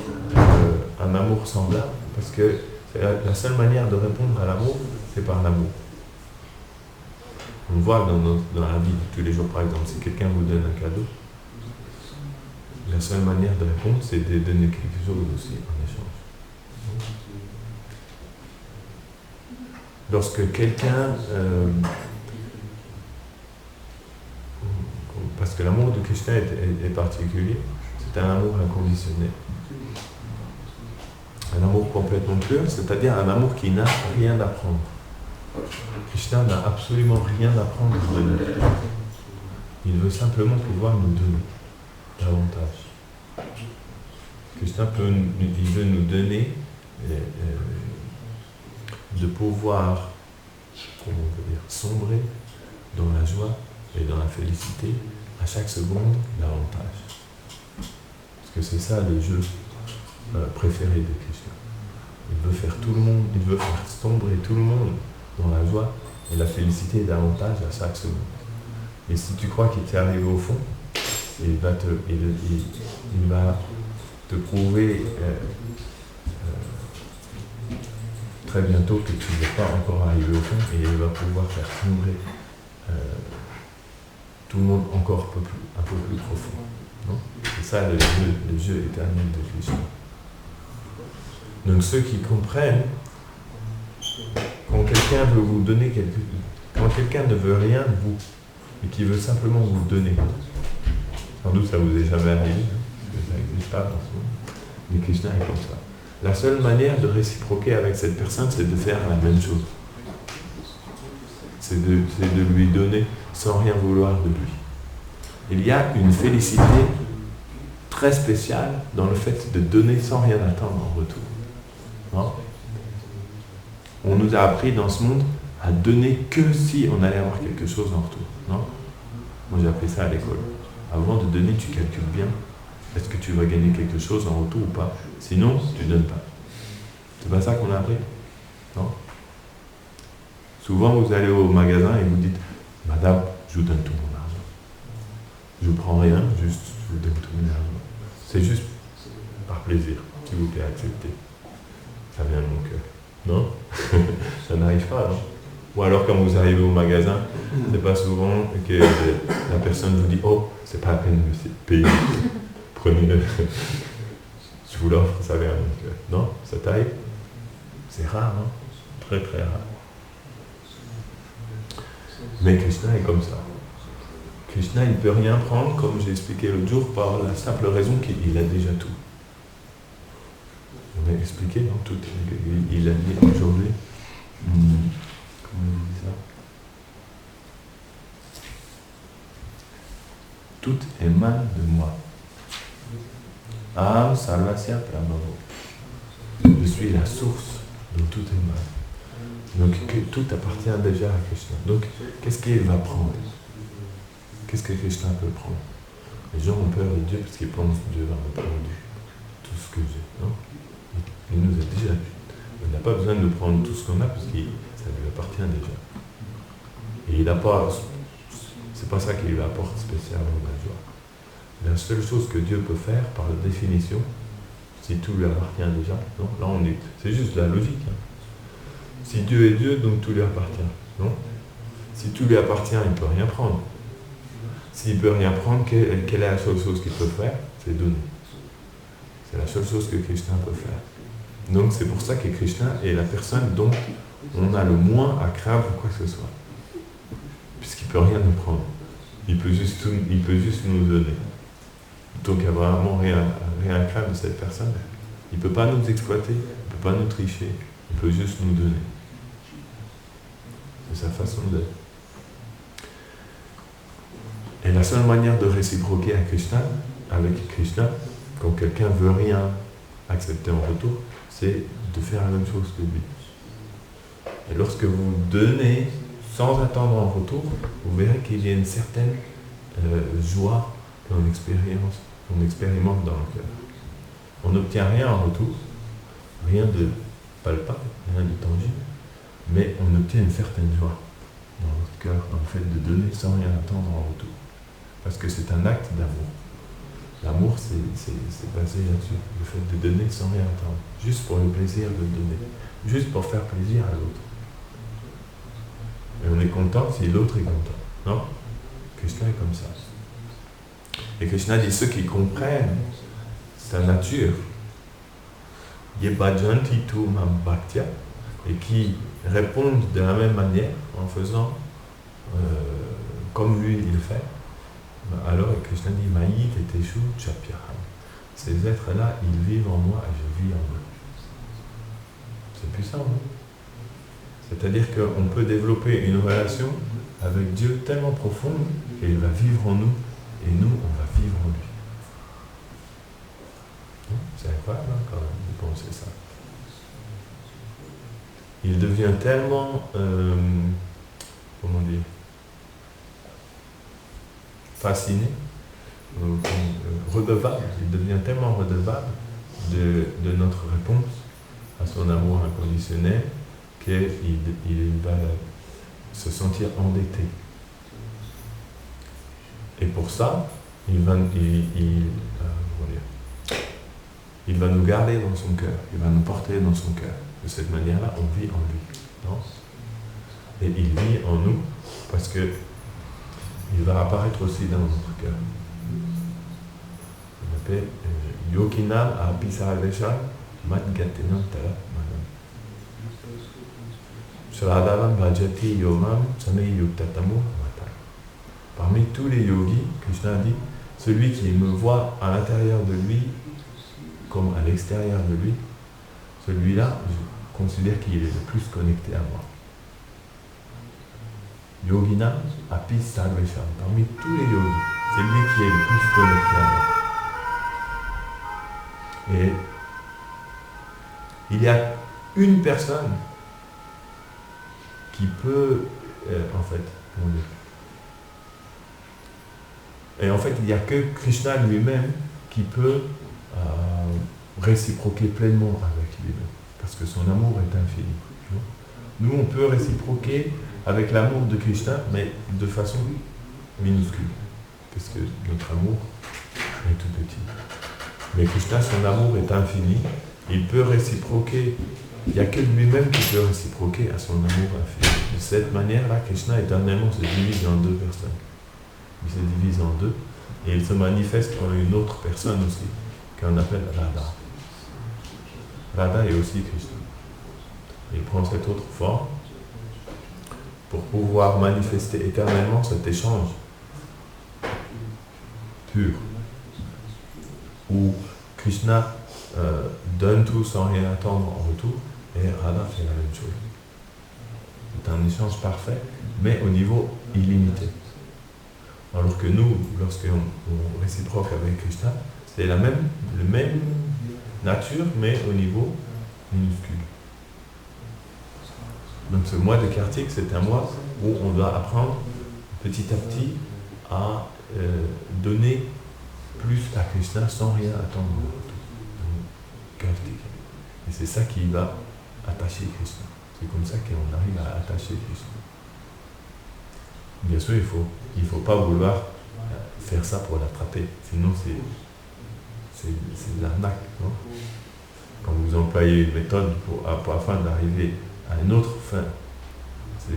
un amour semblable, parce que c'est la seule manière de répondre à l'amour, c'est par l'amour. On voit dans la vie de tous les jours, par exemple, si quelqu'un vous donne un cadeau, la seule manière de répondre, c'est de donner quelque chose aussi en échange. Lorsque quelqu'un... parce que l'amour de Krishna est particulier, c'est un amour inconditionnel. Un amour complètement pur, c'est-à-dire un amour qui n'a rien à prendre. Krishna n'a absolument rien à prendre de nous. Il veut simplement pouvoir nous donner davantage. Krishna il veut nous donner de pouvoir, comment on peut dire, sombrer dans la joie et dans la félicité à chaque seconde davantage. Parce que c'est ça le jeu préféré de Krishna. Il veut faire tout le monde, il veut faire sombrer tout le monde dans la joie et la félicité davantage à chaque seconde. Et si tu crois qu'il t'est arrivé au fond, il va te prouver très bientôt que tu n'es pas encore arrivé au fond et il va pouvoir faire sombrer tout le monde encore un peu plus profond. Non? C'est ça le jeu éternel de Krishna. Donc ceux qui comprennent, quand quelqu'un veut vous donner quand quelqu'un ne veut rien de vous, et qui veut simplement vous donner, sans doute ça vous est jamais arrivé, parce que ça n'existe pas dans ce monde, mais Krishna est comme ça. La seule manière de réciproquer avec cette personne, c'est de faire la même chose. C'est de lui donner sans rien vouloir de lui. Il y a une félicité très spéciale dans le fait de donner sans rien attendre en retour. Non? On nous a appris dans ce monde à donner que si on allait avoir quelque chose en retour. Non? Moi j'ai appris ça à l'école. Avant de donner, tu calcules bien. Est-ce que tu vas gagner quelque chose en retour ou pas? Sinon, tu ne donnes pas. C'est pas ça qu'on a appris? Non? Souvent, vous allez au magasin et vous dites « Madame, je vous donne tout mon argent. Je ne prends rien, juste je vous donne tout mon argent. C'est juste par plaisir. S'il vous plaît, acceptez. » Ça vient de mon cœur. Non? Ça n'arrive pas, non? Ou alors quand vous arrivez au magasin, c'est pas souvent que la personne vous dit « Oh, c'est pas la peine de payer. Prenez-le. Je vous l'offre, ça vient de mon cœur. » Non? Ça t'arrive? C'est rare, non? Très très rare. Mais Krishna est comme ça. Krishna, il ne peut rien prendre, comme j'ai expliqué l'autre jour, par la simple raison qu'il a déjà tout. On a expliqué, non? Tout. Il a dit aujourd'hui, comment il dit ça? Tout émane de moi. Aham sarvasya prabhavo. Je suis la source dont tout émane. Donc tout appartient déjà à Krishna. Donc qu'est-ce qu'il va prendre? Qu'est-ce que Krishna peut prendre? Les gens ont peur de Dieu parce qu'ils pensent que Dieu va me prendre tout ce que j'ai. Non, il nous a déjà dit. On n'a pas besoin de prendre tout ce qu'on a parce que ça lui appartient déjà. Et il n'a pas. C'est pas ça qui lui apporte spécialement la joie. La seule chose que Dieu peut faire, par définition, si tout lui appartient déjà, non, là on est. C'est juste la logique. Hein. Si Dieu est Dieu, donc tout lui appartient. Non? Si tout lui appartient, il ne peut rien prendre. S'il ne peut rien prendre, quelle est la seule chose qu'il peut faire? C'est donner. C'est la seule chose que Krishna peut faire. Donc c'est pour ça que Krishna est la personne dont on a le moins à craindre quoi que ce soit. Puisqu'il ne peut rien nous prendre. Il peut juste nous donner. Donc il n'y a vraiment rien à craindre de cette personne. Il ne peut pas nous exploiter, il ne peut pas nous tricher, il peut juste nous donner. C'est sa façon d'être. Et la seule manière de réciproquer avec Krishna, quand quelqu'un veut rien accepter en retour, c'est de faire la même chose que lui. Et lorsque vous donnez sans attendre en retour, vous verrez qu'il y a une certaine joie qu'on expérimente dans le cœur. On n'obtient rien en retour, rien de palpable, rien de tangible, mais on obtient une certaine joie dans notre cœur, dans le fait de donner sans rien attendre en retour. Parce que c'est un acte d'amour. L'amour, c'est basé là-dessus, le fait de donner sans rien attendre, juste pour le plaisir de donner, juste pour faire plaisir à l'autre. Et on est content si l'autre est content. Non? Krishna est comme ça. Et Krishna dit ceux qui comprennent sa nature, Yebhajanti tu mam bhaktya, et qui répondent de la même manière en faisant comme lui il fait. Alors Krishna dit Maï teteshu chapyaham. Ces êtres-là, ils vivent en moi et je vis en eux. C'est puissant, non? C'est-à-dire qu'on peut développer une relation avec Dieu tellement profonde qu'il va vivre en nous et nous, on va vivre en lui. C'est incroyable hein, quand même de penser ça. Il devient tellement, comment dire, fasciné, redevable, il devient tellement redevable de notre réponse à son amour inconditionnel qu'il va se sentir endetté. Et pour ça, il va nous garder dans son cœur, il va nous porter dans son cœur. De cette manière-là, on vit en lui. Non? Et il vit en nous parce que il va apparaître aussi dans notre cœur. On appelle Yoginam Apisarvesha Madgatenam Tara Manam. Shradavam Bhajati Yomam Same Yuktatamu Mata. Parmi tous les yogis, Krishna dit, celui qui me voit à l'intérieur de lui comme à l'extérieur de lui, celui-là, je considère qu'il est le plus connecté à moi. Yogina Apis Sarvesham. Parmi tous les yogis, c'est lui qui est le plus connecté à moi. Et il y a une personne qui peut, en fait, et en fait, il n'y a que Krishna lui-même qui peut réciproquer pleinement avec lui-même, parce que son amour est infini. Nous, on peut réciproquer avec l'amour de Krishna, mais de façon minuscule, parce que notre amour est tout petit. Mais Krishna, son amour est infini, il peut réciproquer, il n'y a que lui-même qui peut réciproquer à son amour infini. De cette manière-là, Krishna éternellement se divise en deux personnes. Il se divise en deux, et il se manifeste en une autre personne aussi, qu'on appelle Radha. Radha est aussi Krishna. Il prend cette autre forme pour pouvoir manifester éternellement cet échange pur, où Krishna donne tout sans rien attendre en retour, et Radha fait la même chose. C'est un échange parfait, mais au niveau illimité. Alors que nous, lorsqu'on réciproque avec Krishna, c'est la même nature, mais au niveau minuscule. Donc ce mois de Kartik, c'est un mois où on doit apprendre petit à petit à donner à Krishna sans rien attendre en retour. Kartika. Et c'est ça qui va attacher Krishna. C'est comme ça qu'on arrive à attacher Krishna. Bien sûr, il faut pas vouloir faire ça pour l'attraper. Sinon, c'est de l'arnaque. Non? Quand vous employez une méthode afin d'arriver à une autre fin,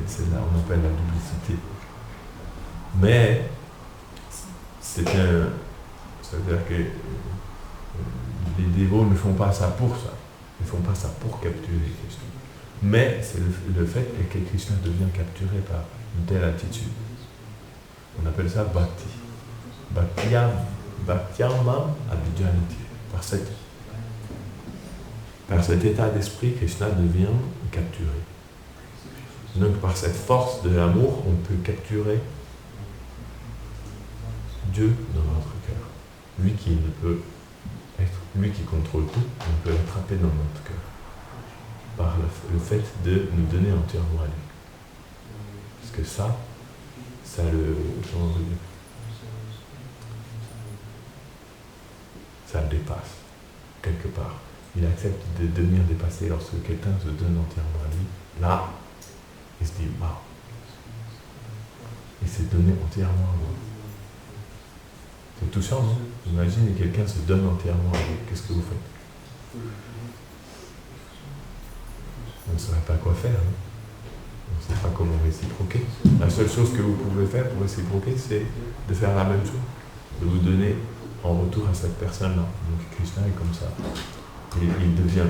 c'est là on appelle la duplicité. Mais c'est-à-dire que les dévots ne font pas ça pour ça. Ils ne font pas ça pour capturer Krishna. Mais c'est le fait que Krishna devient capturé par une telle attitude. On appelle ça bhakti. Bhaktyamam abhijanati. Par cet état d'esprit, Krishna devient capturé. Donc par cette force de l'amour, on peut capturer Dieu dans notre cœur. Lui qui contrôle tout, on peut l'attraper dans notre cœur. Par le fait de nous donner entièrement à lui. Parce que ça le dépasse, quelque part. Il accepte de devenir dépassé lorsque quelqu'un se donne entièrement à lui. Là, il se dit, waouh, il s'est donné entièrement à moi. C'est touchant, non? Imaginez quelqu'un se donne entièrement à vous, qu'est-ce que vous faites? On ne saurait pas quoi faire, hein? On ne sait pas comment réciproquer. La seule chose que vous pouvez faire pour réciproquer, c'est de faire la même chose, de vous donner en retour à cette personne-là. Donc Krishna est comme ça. Et il devient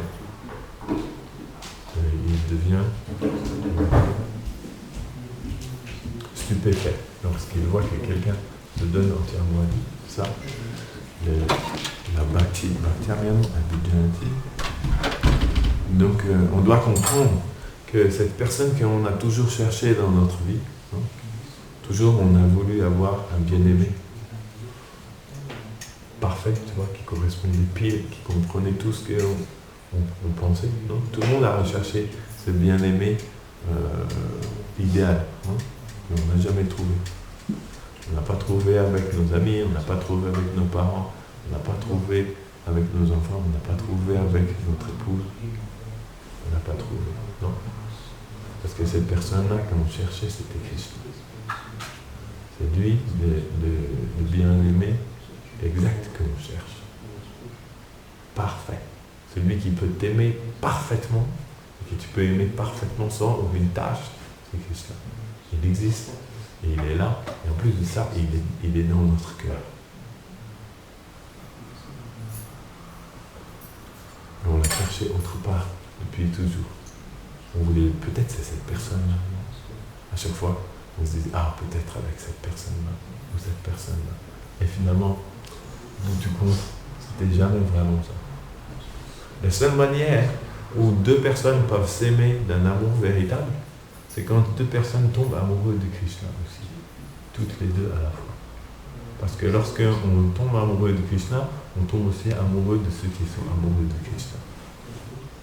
stupéfait lorsqu'il voit que quelqu'un se donne entièrement à lui. Ça, la bhakti, bhaktyamam abhijanati. Donc on doit comprendre que cette personne qu'on a toujours cherchée dans notre vie, hein, toujours on a voulu avoir un bien-aimé parfait, tu vois, qui correspondait pile, qui comprenait tout ce qu'on pensait. Non, tout le monde a recherché ce bien-aimé idéal, hein, mais on n'a jamais trouvé. On n'a pas trouvé avec nos amis, on n'a pas trouvé avec nos parents, on n'a pas trouvé avec nos enfants, on n'a pas trouvé avec notre épouse. On n'a pas trouvé, non? Parce que cette personne-là qu'on cherchait, c'était Krishna. C'est lui, le bien-aimé exact que l'on cherche. Parfait. Celui qui peut t'aimer parfaitement, et que tu peux aimer parfaitement sans aucune tâche, c'est Krishna. Il existe, et il est là, et en plus de ça, il est dans notre cœur. Et on l'a cherché autre part, depuis toujours. On voulait, peut-être c'est cette personne-là. À chaque fois, on se disait, peut-être avec cette personne-là, ou cette personne-là. Et finalement, au bout du compte, c'était jamais vraiment ça. La seule manière où deux personnes peuvent s'aimer d'un amour véritable, c'est quand deux personnes tombent amoureuses de Krishna aussi. Toutes les deux à la fois. Parce que lorsqu'on tombe amoureux de Krishna, on tombe aussi amoureux de ceux qui sont amoureux de Krishna.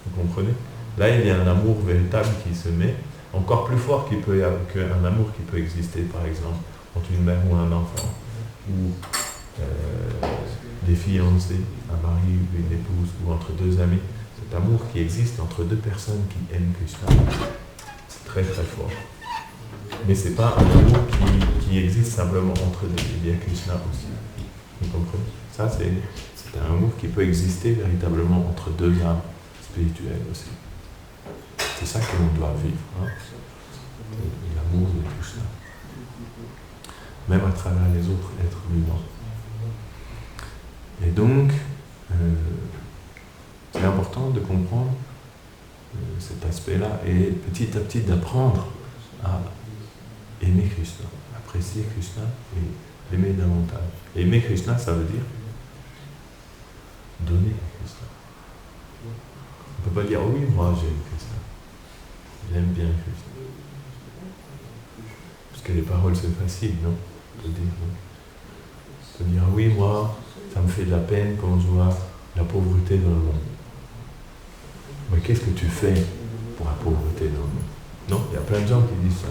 Vous comprenez? Là, il y a un amour véritable qui se met, encore plus fort qu'un amour qui peut exister, par exemple, entre une mère ou un enfant, ou des fiancés, un mari ou une épouse, ou entre deux amis. Cet amour qui existe entre deux personnes qui aiment Krishna, c'est très très fort. Mais ce n'est pas un amour qui existe simplement entre deux. Il y a Krishna aussi. Vous comprenez? Ça, c'est un amour qui peut exister véritablement entre deux âmes spirituelles aussi. C'est ça que l'on doit vivre. Hein? L'amour de Krishna. Même à travers les autres êtres vivants. Et donc, c'est important de comprendre cet aspect-là et petit à petit d'apprendre à aimer Krishna, apprécier Krishna et l'aimer davantage. Aimer Krishna, ça veut dire donner à Krishna. On ne peut pas dire, oui, moi j'aime Krishna. J'aime bien Krishna. Parce que les paroles, c'est facile, non? On peut dire, oui, moi, ça me fait de la peine quand je vois la pauvreté dans le monde. Mais qu'est-ce que tu fais pour la pauvreté dans le monde? Non, il y a plein de gens qui disent ça.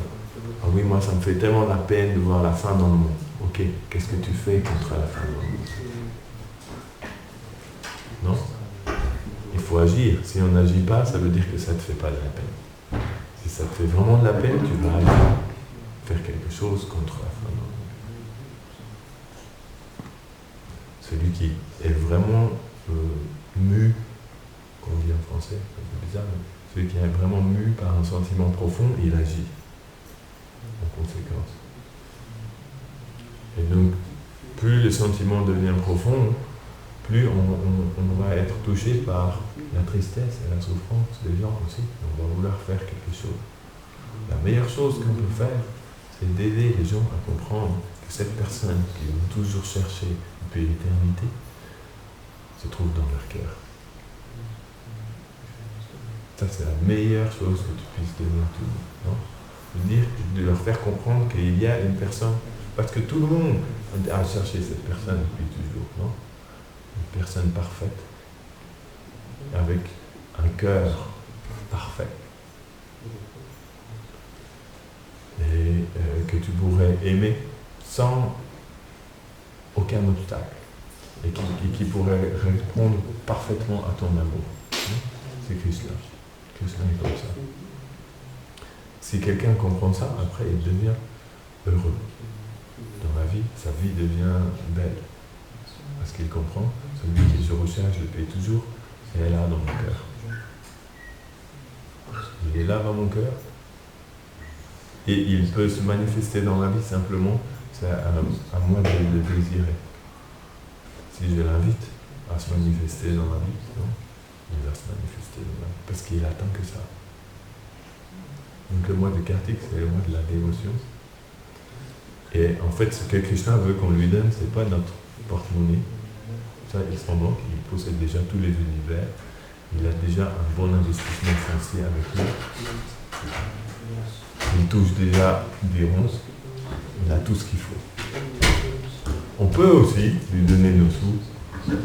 Ah oui, moi, ça me fait tellement la peine de voir la faim dans le monde. Ok, qu'est-ce que tu fais contre la faim dans le monde? faut agir. Si on n'agit pas, ça veut dire que ça ne te fait pas de la peine. Si ça te fait vraiment de la peine, tu vas aller faire quelque chose contre la fin. Celui qui est vraiment mu, qu'on dit en français, c'est un peu bizarre, mais celui qui est vraiment mu par un sentiment profond, il agit en conséquence. Et donc, plus le sentiment devient profond, plus on va être touché par la tristesse et la souffrance des gens aussi. On va vouloir faire quelque chose. La meilleure chose qu'on peut faire, c'est d'aider les gens à comprendre que cette personne qu'ils vont toujours chercher depuis l'éternité se trouve dans leur cœur. Ça, c'est la meilleure chose que tu puisses donner à tout le monde. De leur faire comprendre qu'il y a une personne, parce que tout le monde a cherché cette personne depuis toujours, non? Une personne parfaite, avec un cœur parfait, et que tu pourrais aimer sans aucun obstacle, et qui pourrait répondre parfaitement à ton amour. C'est Krishna. Krishna est comme ça. Si quelqu'un comprend ça, après il devient heureux. Dans la vie, sa vie devient belle. Parce qu'il comprend, celui que je recherche depuis toujours, est là dans mon cœur. Il est là dans mon cœur. Et il peut se manifester dans la vie simplement, c'est à moi de le désirer. Si je l'invite à se manifester dans la vie, non, il va se manifester dans la vie. Parce qu'il attend que ça. Donc le mois de Kartik, c'est le mois de la dévotion. Et en fait, ce que Krishna veut qu'on lui donne, c'est pas notre porte-monnaie. Ça, il semble qu'il possède déjà tous les univers. Il a déjà un bon investissement financier avec lui. Il touche déjà des ronds. Il a tout ce qu'il faut. On peut aussi lui donner nos sous.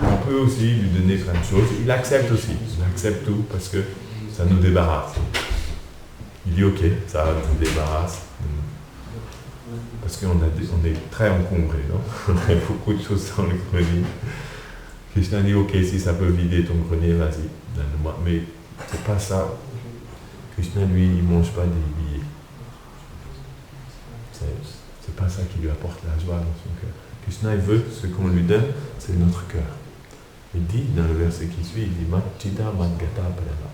On peut aussi lui donner plein de choses. Il accepte aussi. Il accepte tout parce que ça nous débarrasse. Il dit ok, ça nous débarrasse. Parce qu'on est très encombré, non? On a beaucoup de choses dans le grenier. Krishna dit ok, si ça peut vider ton grenier, vas-y, donne-moi. Mais c'est pas ça. Krishna, lui, il ne mange pas des billets. C'est pas ça qui lui apporte la joie dans son cœur. Krishna, il veut, ce qu'on lui donne, c'est notre cœur. Il dit, dans le verset qui suit, il dit Chita Madgata Prema.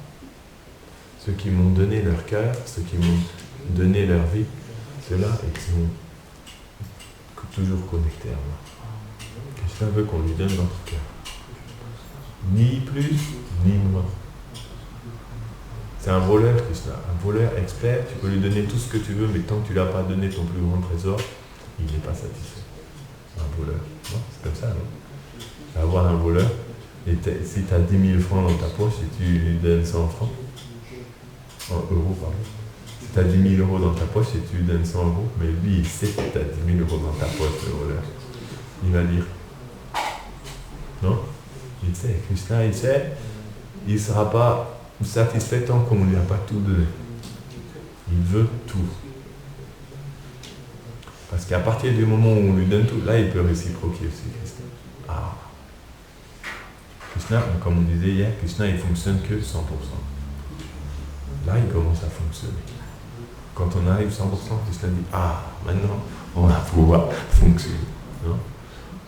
Ceux qui m'ont donné leur cœur, ceux qui m'ont donné leur vie, ceux-là, ils sont toujours connectés à moi. Krishna veut qu'on lui donne notre cœur. Ni plus, ni moins. C'est un voleur, Krishna. Un voleur expert, tu peux lui donner tout ce que tu veux, mais tant que tu ne lui as pas donné ton plus grand trésor, il n'est pas satisfait. Un voleur. Non, c'est comme ça, non? Avoir un voleur, et si tu as 10 000 francs dans ta poche et tu lui donnes 100 francs, en euros, pardon. Si tu as 10 000 euros dans ta poche et tu lui donnes 100 euros, mais lui, il sait que tu as 10 000 euros dans ta poche, le voleur. Il va dire, non? Il sait, Krishna, il sait, il ne sera pas satisfait tant qu'on ne lui a pas tout donné. Il veut tout. Parce qu'à partir du moment où on lui donne tout, là, il peut réciproquer aussi, Krishna. Ah. Krishna, comme on disait hier, Krishna, il ne fonctionne que 100%. Là, il commence à fonctionner. Quand on arrive 100%, Krishna dit, ah, maintenant, on va pouvoir fonctionner. Non?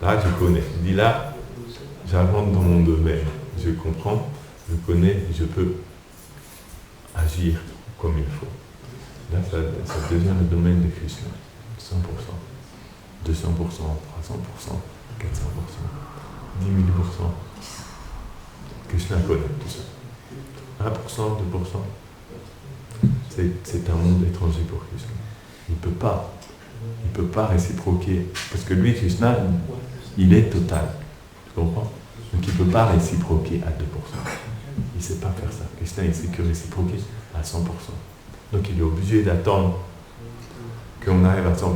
Là, je connais. Il dit, là, j'avance dans mon domaine. Je comprends, je connais, je peux agir comme il faut. Là, ça devient le domaine de Krishna. 100%, 200%, 300%, 400%, 10 000%. Krishna connaît tout ça. 1%, 2%. C'est un monde étranger pour Krishna. Il ne peut pas réciproquer. Parce que lui, Krishna, il est total. Tu comprends? Donc il ne peut pas réciproquer à 2%. Il ne sait pas faire ça. Krishna, il ne sait que réciproquer à 100%. Donc il est obligé d'attendre qu'on arrive à 100%,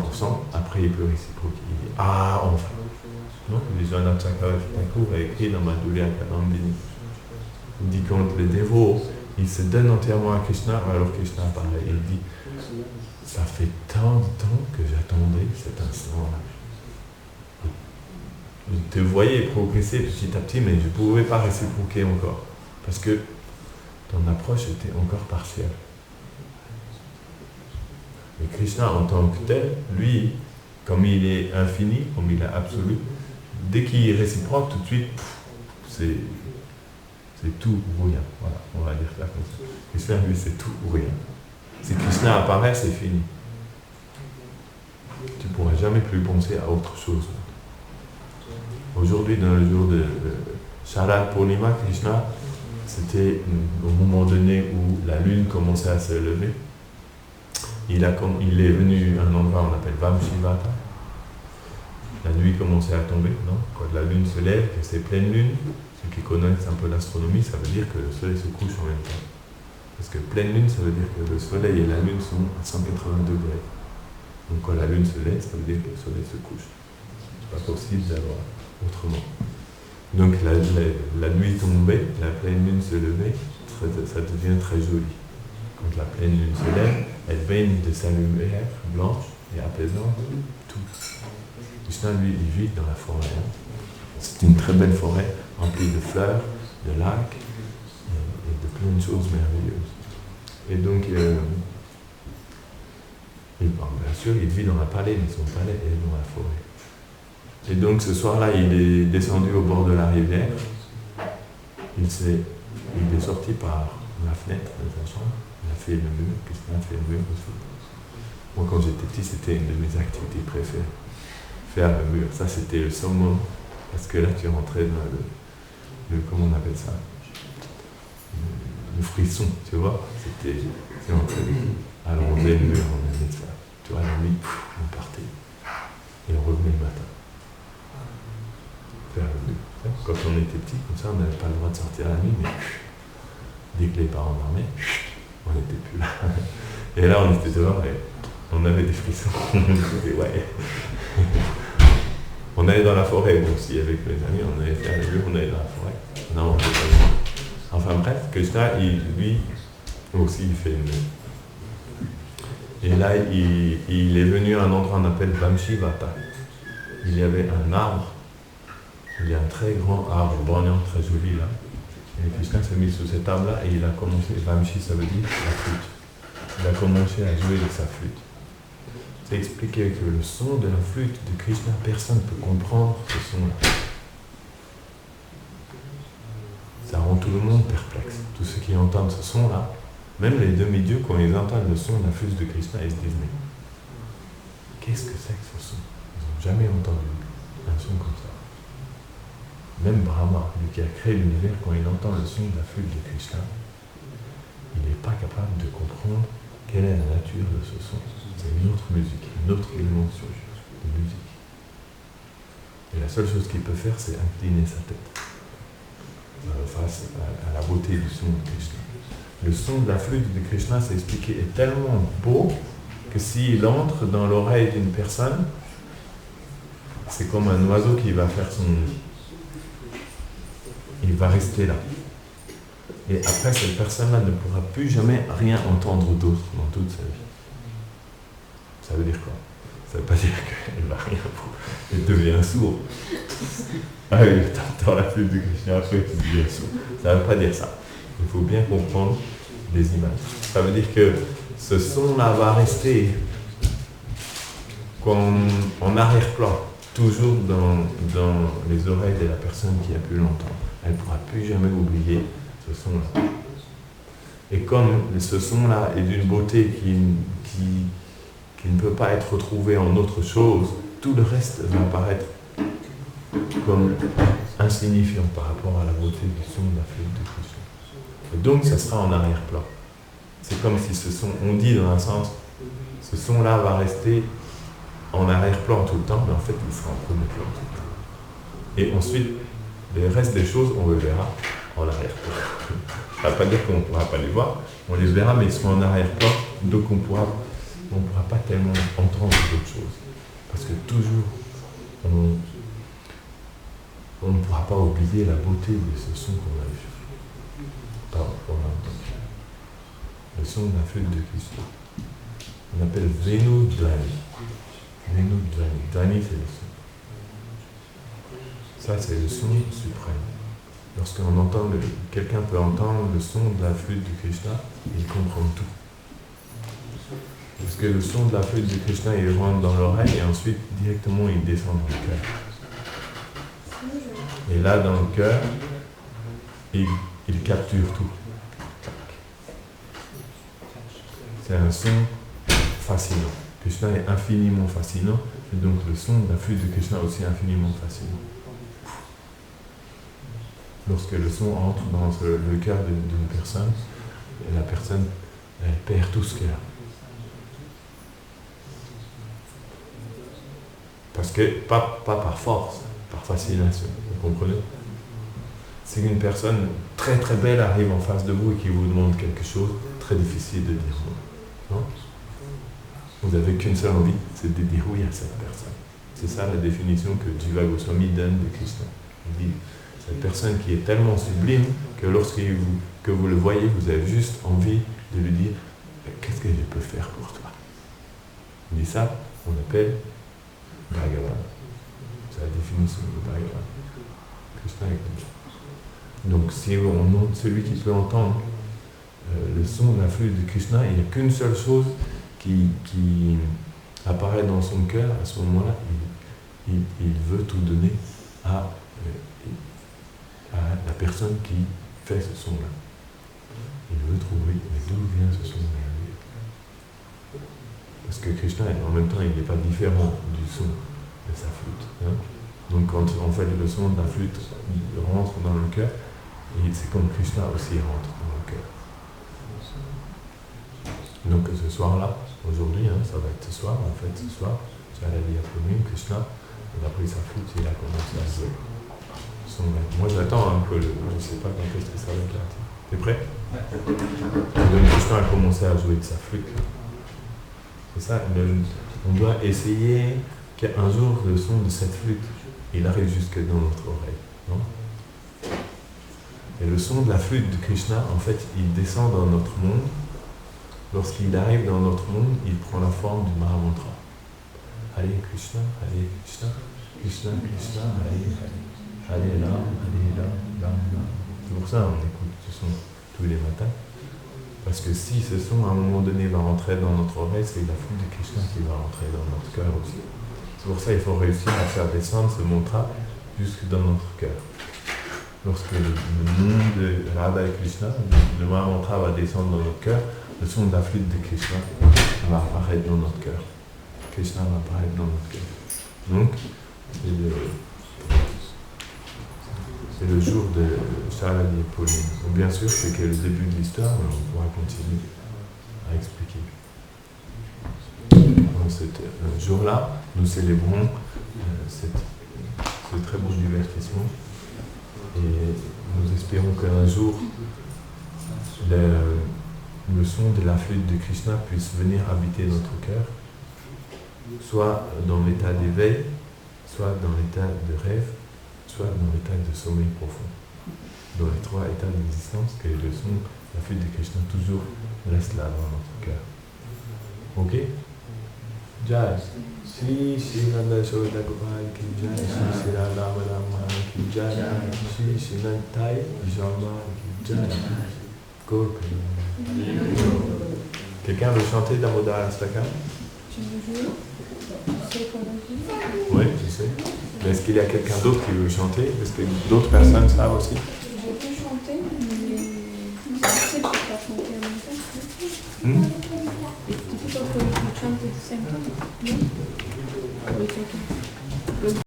après il peut réciproquer. Il dit, ah, enfin. Non, Vijayanath Chakravarti Thakur a écrit dans Madhurya Kadambini. Il dit quand les dévots, ils se donnent entièrement à Krishna, alors Krishna apparaît. Il dit, ça fait tant de temps que j'attendais cet instant-là. Je te voyais progresser petit à petit, mais je ne pouvais pas réciproquer encore. Parce que ton approche était encore partielle. Et Krishna en tant que tel, lui, comme il est infini, comme il est absolu, dès qu'il est réciproque, tout de suite, c'est tout ou rien. Voilà, on va dire ça comme ça. Krishna, lui, c'est tout ou rien. Si Krishna apparaît, c'est fini. Tu ne pourras jamais plus penser à autre chose. Aujourd'hui, dans le jour de Sharad Purnima, Krishna, c'était au moment donné où la lune commençait à se lever. Il est venu à un endroit qu'on appelle Vamshivata. La nuit commençait à tomber, non? Quand la lune se lève, que c'est pleine lune, ceux qui connaissent un peu l'astronomie, ça veut dire que le soleil se couche en même temps. Parce que pleine lune, ça veut dire que le soleil et la lune sont à 180 degrés. Donc quand la lune se lève, ça veut dire que le soleil se couche. C'est pas possible d'avoir autrement. Donc la nuit tombait, la pleine lune se levait, ça devient très joli. Quand la pleine lune se lève, elle baigne de sa lumière blanche et apaisante tout. Krishna, lui, il vit dans la forêt. C'est une très belle forêt remplie de fleurs, de lacs et de plein de choses merveilleuses. Et donc, bien sûr, il vit dans un palais, mais son palais est dans la forêt. Et donc, ce soir-là, il est descendu au bord de la rivière. Il est sorti par la fenêtre de sa chambre. Il a fait le mur. Krishna a fait le mur aussi. Moi, quand j'étais petit, c'était une de mes activités préférées. Faire le mur. Ça, c'était le summum. Parce que là, tu rentrais dans le comment on appelle ça? Le frisson, tu vois. C'est entré. Alors, on faisait le mur, on allait ça. Tu vois, la nuit, on partait. Et on revenait le matin. Faire le mur. Quand on était petit, comme ça, on n'avait pas le droit de sortir la nuit, mais dès que les parents dormaient, on n'était plus là. Et là, on était dehors et on avait des frissons. Ouais. On allait dans la forêt aussi avec mes amis, on allait faire le mur, on allait dans la forêt. Non, on n'était pas loin. Enfin bref, Krishna, lui aussi, il fait le mur. Et là, il est venu à un endroit qu'on appelle Vamshivata. Il y avait un arbre. Il y a un très grand arbre borgnant, très joli là. Et Krishna s'est mis sous cet arbre-là et il a commencé, Vamshi ça veut dire la flûte. Il a commencé à jouer de sa flûte. C'est expliqué que le son de la flûte de Krishna, personne ne peut comprendre ce son-là. Ça rend tout le monde perplexe. Tous ceux qui entendent ce son-là, même les demi-dieux, quand ils entendent le son de la flûte de Krishna, ils se disent mais qu'est-ce que c'est que ce son? Ils n'ont jamais entendu un son comme ça. Même Brahma, lui qui a créé l'univers, quand il entend le son de la flûte de Krishna, il n'est pas capable de comprendre quelle est la nature de ce son. C'est une autre musique, une autre dimension de musique. Et la seule chose qu'il peut faire, c'est incliner sa tête face à la beauté du son de Krishna. Le son de la flûte de Krishna, c'est expliqué, est tellement beau que s'il entre dans l'oreille d'une personne, c'est comme un oiseau qui va faire son nid. Il va rester là. Et après, cette personne-là ne pourra plus jamais rien entendre d'autre dans toute sa vie. Ça veut dire quoi? Ça ne veut pas dire qu'elle ne va rien pour... Elle devient sourde. Ah oui, t'entends la flûte de Krishna, après tu deviens sourd. Ça ne veut pas dire ça. Il faut bien comprendre les images. Ça veut dire que ce son-là va rester comme en arrière-plan, toujours dans les oreilles de la personne qui a pu l'entendre. Elle ne pourra plus jamais oublier ce son-là. Et comme ce son-là est d'une beauté qui ne peut pas être retrouvé en autre chose, tout le reste va apparaître comme insignifiant par rapport à la beauté du son de la flûte de Krishna. Et donc, ça sera en arrière-plan. C'est comme si ce son, on dit dans un sens, ce son-là va rester en arrière-plan tout le temps, mais en fait, il sera en premier plan tout le temps. Et ensuite, le reste des choses, on le verra en arrière-plan. Ça ne veut pas dire qu'on ne pourra pas les voir, on les verra, mais ils seront en arrière-plan, donc on ne pourra pas tellement entendre d'autres choses. Parce que toujours, on ne pourra pas oublier la beauté de ce son qu'on a vu. Par rapport à le son de la flûte de Krishna. On appelle Venu Dvani. Venu Dvani. Dvani, c'est le son. Ça, c'est le son suprême. quelqu'un peut entendre le son de la flûte de Krishna et il comprend tout. Parce que le son de la flûte de Krishna, il rentre dans l'oreille et ensuite, directement, il descend dans le cœur. Et là, dans le cœur, il capture tout. C'est un son fascinant. Krishna est infiniment fascinant, et donc le son de la flûte de Krishna est aussi infiniment fascinant. Lorsque le son entre dans le cœur d'une personne, la personne, elle perd tout ce qu'elle a. Parce que, pas par force, par fascination, vous comprenez? Si une personne très très belle arrive en face de vous et qui vous demande quelque chose, très difficile de dire non. Non? Vous n'avez qu'une seule envie, c'est de dire oui à cette personne. C'est ça la définition que Jiva Goswami donne de Krishna. Il dit, cette personne qui est tellement sublime que lorsque vous le voyez, vous avez juste envie de lui dire qu'est-ce que je peux faire pour toi? Il dit ça, on appelle Bhagavan. C'est la définition de Bhagavan. Krishna est comme ça. Donc si on celui qui peut entendre le son de la flûte de Krishna, il n'y a qu'une seule chose qui apparaît dans son cœur. À ce moment-là, il veut tout donner à la personne qui fait ce son-là. Il veut trouver d'où vient ce son merveilleux. Parce que Krishna, en même temps, il n'est pas différent du son de sa flûte. Hein? Donc quand on fait le son de la flûte, il rentre dans le cœur, et c'est comme Krishna aussi rentre dans le cœur. Donc ce soir-là, aujourd'hui, hein, ça va être ce soir, en fait, ce soir, j'ai la diaponime, Krishna, il a pris sa flûte et il a commencé à jouer. Moi j'attends un peu, je ne sais pas quand est-ce que ça va être. T'es prêt? Donc Krishna a commencé à jouer de sa flûte. C'est ça, on doit essayer qu'un jour le son de cette flûte, il arrive jusque dans notre oreille. Non? Et le son de la flûte de Krishna, en fait, il descend dans notre monde. Lorsqu'il arrive dans notre monde, il prend la forme du Mahamantra. Hare Krishna, Krishna, Krishna, Hare Hare. Hare Ram, Ram. C'est pour ça qu'on écoute ce son tous les matins. Parce que si ce son, à un moment donné, va rentrer dans notre oreille, c'est la flûte de Krishna qui va rentrer dans notre cœur aussi. C'est pour ça qu'il faut réussir à faire descendre ce mantra jusque dans notre cœur. Lorsque le nom de Radha et Krishna, le Mahamantra va descendre dans notre cœur, le son de la flûte de Krishna va apparaître dans notre cœur. Krishna va apparaître dans notre cœur. Donc, c'est le jour de Sharadi et Pauline. Donc, bien sûr, c'est que le début de l'histoire, mais on pourra continuer à expliquer. Dans ce jour-là, nous célébrons ce très beau divertissement et nous espérons qu'un jour, le son de la flûte de Krishna puisse venir habiter notre cœur, soit dans l'état d'éveil, soit dans l'état de rêve, soit dans l'état de sommeil profond. Dans les trois états d'existence, que le son de la flûte de Krishna toujours reste là dans notre cœur. Ok? Jai. Shri Shri Nanda Shoda Gopal ki Jai. Shri Shri Rama Rama ki Jai. Shri Shri Nantai Jama ki Jai. Quelqu'un veut chanter Damodar Astaka? Tu veux jouer? Tu sais comment on dit? Oui, je sais. Mais est-ce qu'il y a quelqu'un d'autre qui veut chanter? Est-ce que d'autres personnes savent aussi? Je peux chanter, mais je peux pas chanter en même temps. It's difficult for you to chant at the same time. No? It's okay.